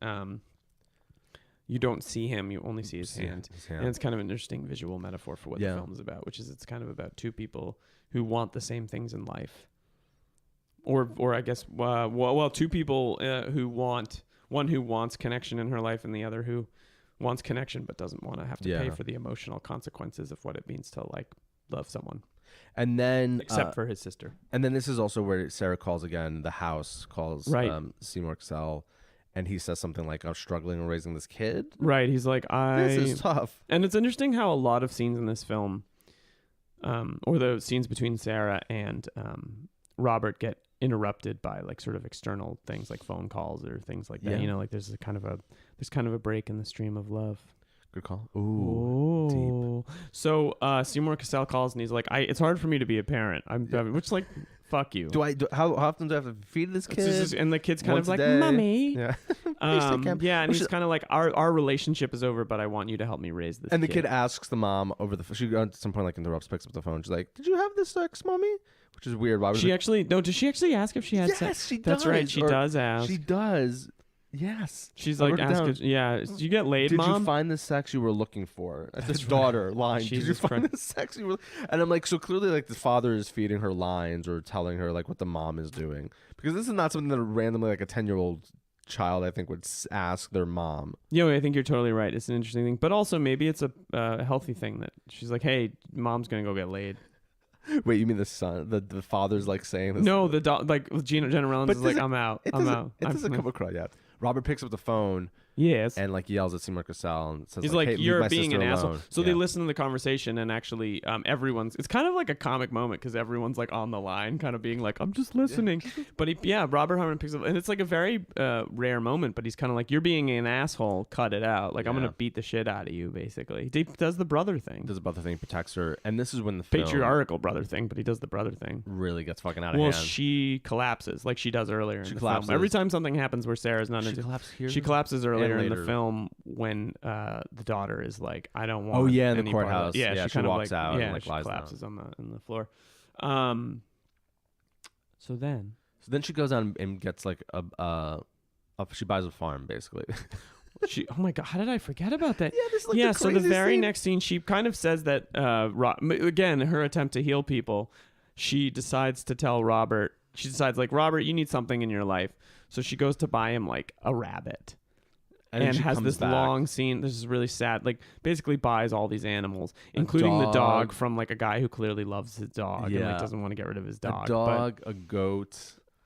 you don't see him; you only see his hand. And it's kind of an interesting visual metaphor for what the film is about, which is it's kind of about two people who want the same things in life. Or I guess, two people who want, one who wants connection in her life and the other who wants connection but doesn't want to have to pay for the emotional consequences of what it means to like love someone. And then, except for his sister. And then this is also where Sarah calls again. The house calls Seymour Cassel, and he says something like, "I'm struggling raising this kid." Right. He's like, "This is tough." And it's interesting how a lot of scenes in this film, or the scenes between Sarah and Robert, get interrupted by like sort of external things like phone calls or things like that. You know, like there's kind of a break in the stream of love. Good call. Ooh, deep. So Seymour Cassel calls and he's like, it's hard for me to be a parent. Which like, fuck you. How often do I have to feed this kid? And the kid's kind Once of like, day. Mommy. Yeah. And he's kind of like, our relationship is over, but I want you to help me raise this. And the kid asks the mom over the phone. She at some point like interrupts, picks up the phone. She's like, "Did you have this sex, Mommy?" Which is weird. Why would does she actually ask if she had sex? Yes, she does. That's right. She does ask. She does. Yes. She's like, did you get laid, Mom? Did you find the sex you were looking for? That's his daughter lying. Did you find the sex you were? And I'm like, so clearly like the father is feeding her lines or telling her like what the mom is doing. Because this is not something that randomly like a 10-year-old child I think would ask their mom. Yeah, I think you're totally right. It's an interesting thing. But also maybe it's a healthy thing that she's like, hey, Mom's going to go get laid. Wait, you mean the son? The father's like saying this? No, the dog, like Jenna Rollins is like, I'm out. It doesn't come across yet. Robert picks up the phone. Yes. And like yells at Seymour Cassel and says, he's like, hey, you're being an asshole. Alone. So they listen to the conversation and actually it's kind of like a comic moment because everyone's like on the line kind of being like, I'm just listening. But Robert Harmon picks up and it's like a very rare moment, but he's kind of like, you're being an asshole, cut it out. Like, I'm going to beat the shit out of you, basically. He does the brother thing. Protects her. And this is when the patriarchal brother thing, but he does the brother thing. Really gets fucking out of hand. Well, she collapses like she does earlier in the film. Every time something happens where Sarah's not she collapses earlier in the film when the daughter is like, I don't want. Oh yeah, in the courthouse. She kind of walks out and like she lies collapses down on the floor. So then she goes on and gets like she buys a farm basically. Oh my god, how did I forget about that? So the very scene. next scene, she kind of says that again, her attempt to heal people. She decides to tell Robert. She decides like, Robert, you need something in your life. So she goes to buy him like a rabbit. And has this long scene. This is really sad. Like, basically buys all these animals, including the dog from like a guy who clearly loves his dog and like doesn't want to get rid of his dog. A goat.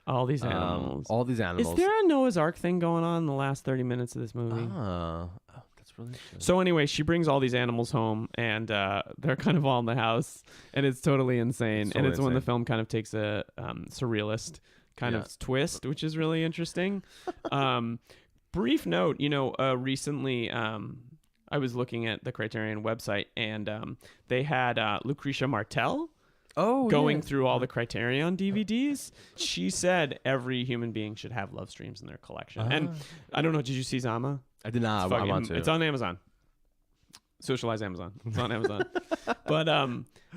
All these animals. Is there a Noah's Ark thing going on in the last 30 minutes of this movie? That's really true. So anyway, she brings all these animals home, and they're kind of all in the house, and it's totally insane. It's when the film kind of takes a surrealist kind of twist, which is really interesting. Brief note, recently I was looking at the Criterion website and they had Lucretia Martel going through all the Criterion DVDs. She said every human being should have love streams in their collection. And I don't know, did you see Zama? I did not. I want to. It's on Amazon. Socialize Amazon. It's on Amazon. But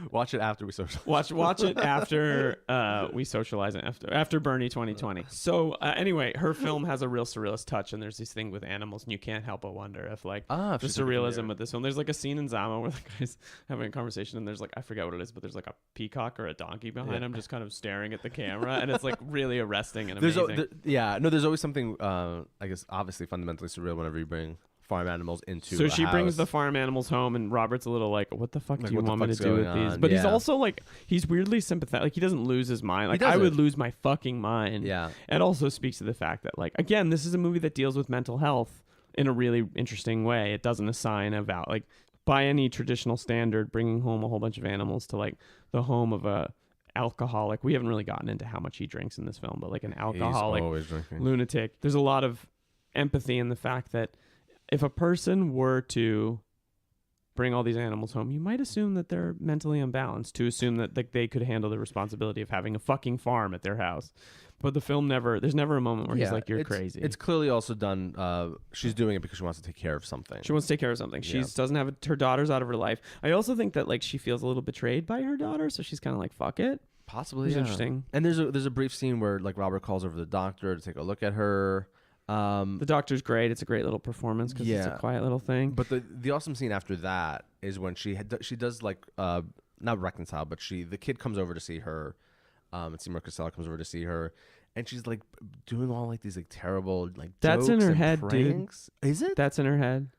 watch it after we socialize. Watch it after we socialize it after Bernie 2020. So anyway, her film has a real surrealist touch, and there's this thing with animals, and you can't help but wonder if like the surrealism of this film. There's like a scene in Zama where the guy's having a conversation, and there's like, I forget what it is, but there's like a peacock or a donkey behind him, just kind of staring at the camera, and it's like really arresting and amazing. There's always something I guess obviously fundamentally surreal whenever you bring farm animals into so she house. Brings the farm animals home, and Robert's a little like, what the fuck do you want me to do with these? But he's also like, he's weirdly sympathetic. Like, he doesn't lose his mind. Like, I would lose my fucking mind. Yeah. It also speaks to the fact that, like, again, this is a movie that deals with mental health in a really interesting way. It doesn't assign about, like, by any traditional standard, bringing home a whole bunch of animals to like the home of a alcoholic. We haven't really gotten into how much he drinks in this film, but like an alcoholic lunatic. There's a lot of empathy in the fact that if a person were to bring all these animals home, you might assume that they're mentally unbalanced, to assume that like, they could handle the responsibility of having a fucking farm at their house. But the film there's never a moment where he's like, you're crazy. It's clearly also done, she's doing it because she wants to take care of something. She wants to take care of something. She doesn't have her daughter's out of her life. I also think that like she feels a little betrayed by her daughter, so she's kind of like, fuck it. Possibly, it's interesting. And there's a brief scene where like Robert calls over the doctor to take a look at her. The doctor's great. It's a great little performance because it's a quiet little thing. But the awesome scene after that is when she does like not reconcile, but the kid comes over to see her, and Seymour Cassel comes over to see her, and she's like doing all like these like terrible like that's jokes in her and head, pranks. Dude. Is it? That's in her head.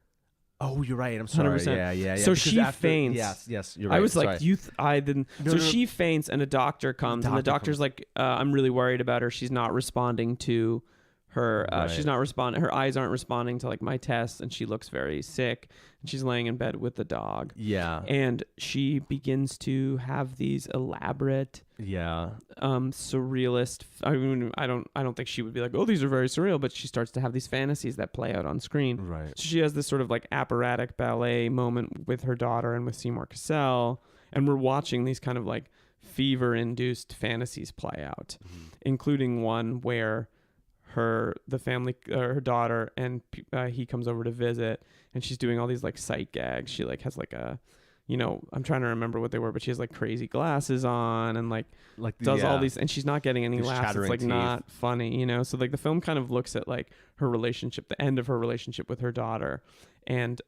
Oh, you're right. I'm sorry. 100%. Yeah. So she faints. Yes, you're right. I was like, I didn't. She faints, and a doctor comes, and the doctor's like, I'm really worried about her. She's not responding to her. She's not responding. Her eyes aren't responding to like my tests, and she looks very sick. And she's laying in bed with the dog. Yeah. And she begins to have these elaborate, surrealist. I mean, I don't think she would be like, oh, these are very surreal, but she starts to have these fantasies that play out on screen. Right. So she has this sort of like operatic ballet moment with her daughter and with Seymour Cassel, and we're watching these kind of like fever-induced fantasies play out, including one where her daughter and he comes over to visit, and she's doing all these like sight gags. She like has like a, I'm trying to remember what they were, but she has like crazy glasses on and does all these, and she's not getting any laughs. It's like teeth. Not funny, so like the film kind of looks at like her relationship, the end of her relationship with her daughter, and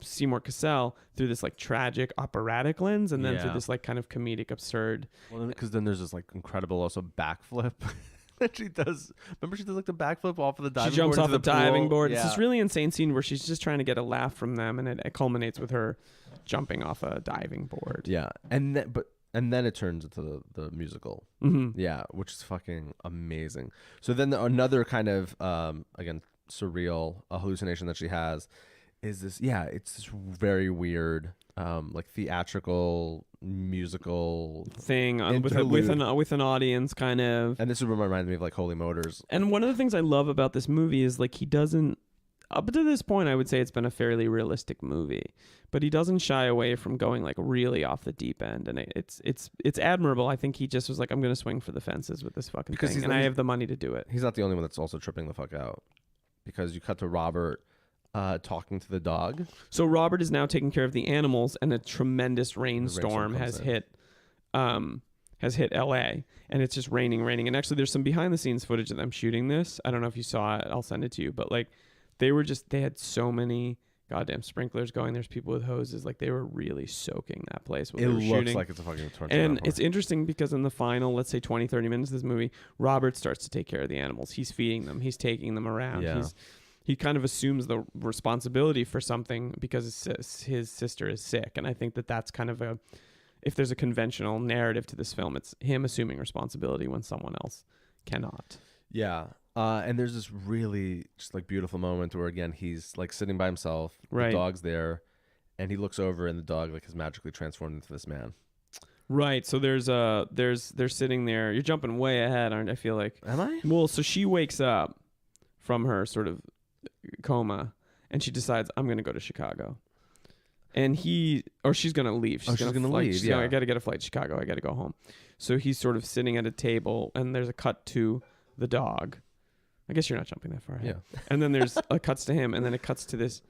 Seymour Cassel through this like tragic operatic lens, and then through this like kind of comedic absurd. Well, because then there's this like incredible also backflip. She does. Remember, she does like the backflip off of the diving board. She jumps off the diving board. Yeah. It's this really insane scene where she's just trying to get a laugh from them, and it culminates with her jumping off a diving board. Yeah, and then it turns into the musical. Mm-hmm. Yeah, which is fucking amazing. So then another kind of again surreal hallucination that she has is this. Yeah, it's this very weird like theatrical musical thing with an audience kind of. And this would remind me of like Holy Motors. And one of the things I love about this movie is like he doesn't, up to this point I would say it's been a fairly realistic movie, but he doesn't shy away from going like really off the deep end, and it's admirable. I think he just was like, I'm gonna swing for the fences with this fucking thing, and I have the money to do it. He's not the only one that's also tripping the fuck out, because you cut to Robert talking to the dog. So Robert is now taking care of the animals, and a tremendous rainstorm has hit LA, and it's just raining. And actually there's some behind the scenes footage of them shooting this. I don't know if you saw it. I'll send it to you. But like they had so many goddamn sprinklers going. There's people with hoses. Like they were really soaking that place when they were shooting. It looks like it's a fucking tornado. And it's interesting because in the final, let's say 20, 30 minutes of this movie, Robert starts to take care of the animals. He's feeding them. He's taking them around. Yeah. He kind of assumes the responsibility for something because his sister is sick. And I think that's kind of if there's a conventional narrative to this film, it's him assuming responsibility when someone else cannot. Yeah. And there's this really just like beautiful moment where again, he's like sitting by himself, right. The dog's there, and he looks over and the dog like has magically transformed into this man. Right. So they're sitting there. You're jumping way ahead, aren't I? Feel like. Am I? Well, so she wakes up from her sort of coma, and she decides, I'm going to go to Chicago. And she's going to leave. She's going to leave. I got to get a flight to Chicago. I got to go home. So he's sort of sitting at a table, and there's a cut to the dog. I guess you're not jumping that far ahead. Yeah. And then there's a cuts to him, and then it cuts to this,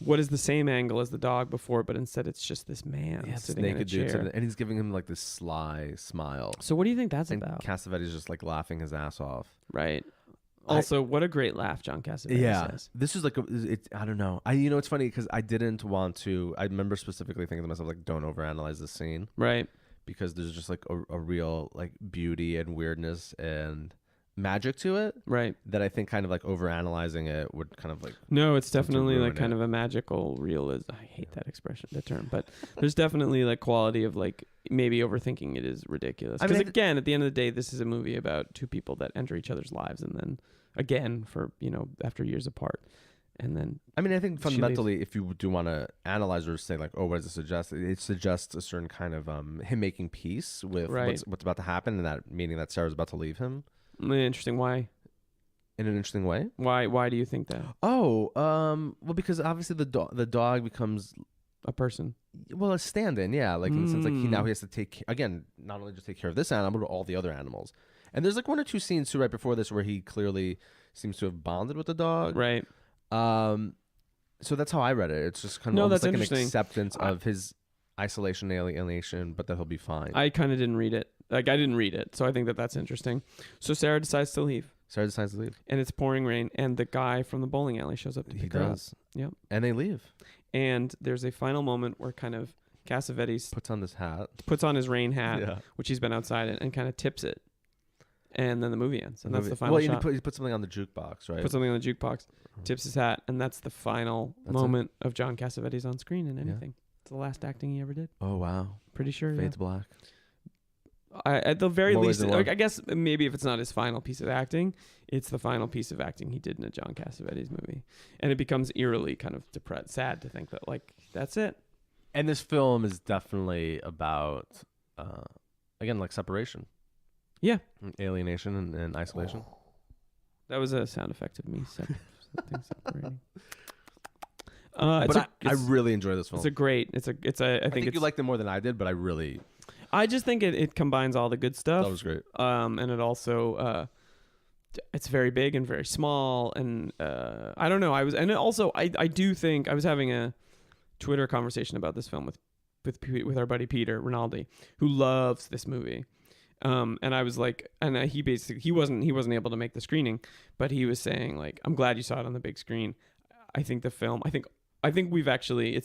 what is the same angle as the dog before, but instead it's just this man sitting in a chair. And he's giving him like this sly smile. So what do you think that's about? Cassavetes just like laughing his ass off. Right. Also, what a great laugh John Cassavetes says. This is like, I don't know. It's funny because I didn't want to, I remember specifically thinking to myself, like, don't overanalyze this scene. Right. Because there's just like a real like beauty and weirdness and magic to it. Right. That I think kind of like overanalyzing it would kind of like. No, it's definitely like kind of a magical realism. I hate that expression, the term, but there's definitely like quality of like maybe overthinking it is ridiculous. Because again, at the end of the day, this is a movie about two people that enter each other's lives and then again for, after years apart. And then I think fundamentally, if you do want to analyze or say like, oh, what does it suggest? It suggests a certain kind of him making peace with what's about to happen, and that meaning that Sarah's about to leave him. Interesting. Why? In an interesting way. Why do you think that? Oh, well, because obviously the dog becomes a person. Well, a stand-in, yeah. Like in the sense like he has to not only just take care of this animal, but all the other animals. And there's like one or two scenes too right before this where he clearly seems to have bonded with the dog. Right. So that's how I read it. It's just kind of almost like an acceptance of his isolation, alienation, but that he'll be fine. I kind of didn't read it. Like I didn't read it, so I think that's interesting. So Sarah decides to leave. And it's pouring rain, and the guy from the bowling alley shows up to pick her up. Yep. And they leave. And there's a final moment where kind of Cassavetes puts on his rain hat, which he's been outside in, and kind of tips it. And then the movie ends, and that's the final shot. He put something on the jukebox, right? Put something on the jukebox, tips his hat, and that's the final moment of John Cassavetes on screen in anything. Yeah. It's the last acting he ever did. Oh, wow. Pretty sure, Fades black. At the very least, I guess maybe if it's not his final piece of acting, it's the final piece of acting he did in a John Cassavetes movie. And it becomes eerily kind of sad to think that, like, that's it. And this film is definitely about, again, like separation. Yeah. Alienation and isolation. Oh. That was a sound effect of me separating. I really enjoy this film. I think you liked it more than I did, but I just think it combines all the good stuff. That was great. And it also, it's very big and very small. And I don't know. I do think I was having a Twitter conversation about this film with our buddy Peter Rinaldi, who loves this movie. And I was like, he wasn't able to make the screening, but he was saying like, I'm glad you saw it on the big screen. I think it's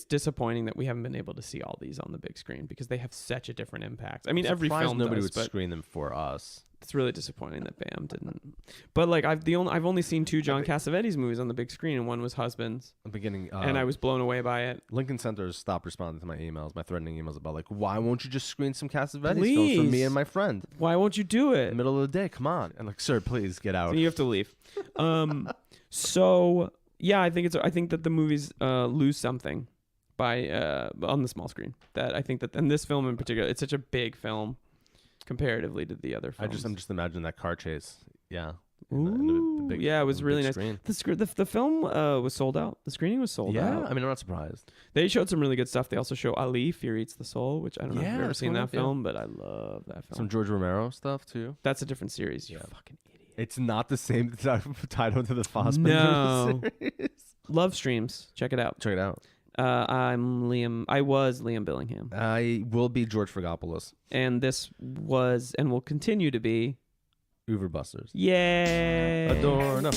disappointing that we haven't been able to see all these on the big screen because they have such a different impact. I mean, every film nobody would screen them for us. It's really disappointing that BAM didn't. But like I've only seen two John Cassavetes movies on the big screen, and one was Husbands. The beginning, and I was blown away by it. Lincoln Center stopped responding to my threatening emails about like, why won't you just screen some Cassavetes films for me and my friend? Why won't you do it? Middle of the day, come on. And like, sir, please get out. So you have to leave. So yeah, I think that the movies lose something by on the small screen. That I think that, and this film in particular, it's such a big film comparatively to the other films. I'm just imagining that car chase. Yeah. Ooh, the big, yeah, it was really nice. The film was sold out. The screening was sold out. Yeah, I mean, I'm not surprised. They showed some really good stuff. They also show Ali, Fear Eats the Soul, which I don't know if you've ever seen that film, but I love that film. Some George Romero stuff, too. That's a different series. You fucking idiot. It's not the same title to the Fassbender series. Love Streams. Check it out. I was Liam Billingham. I will be George Fragopoulos. And this was and will continue to be Uber Busters. Yay! Adorno.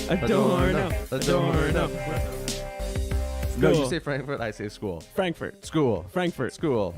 No, you say Frankfurt, I say school. Frankfurt. School. Frankfurt. School.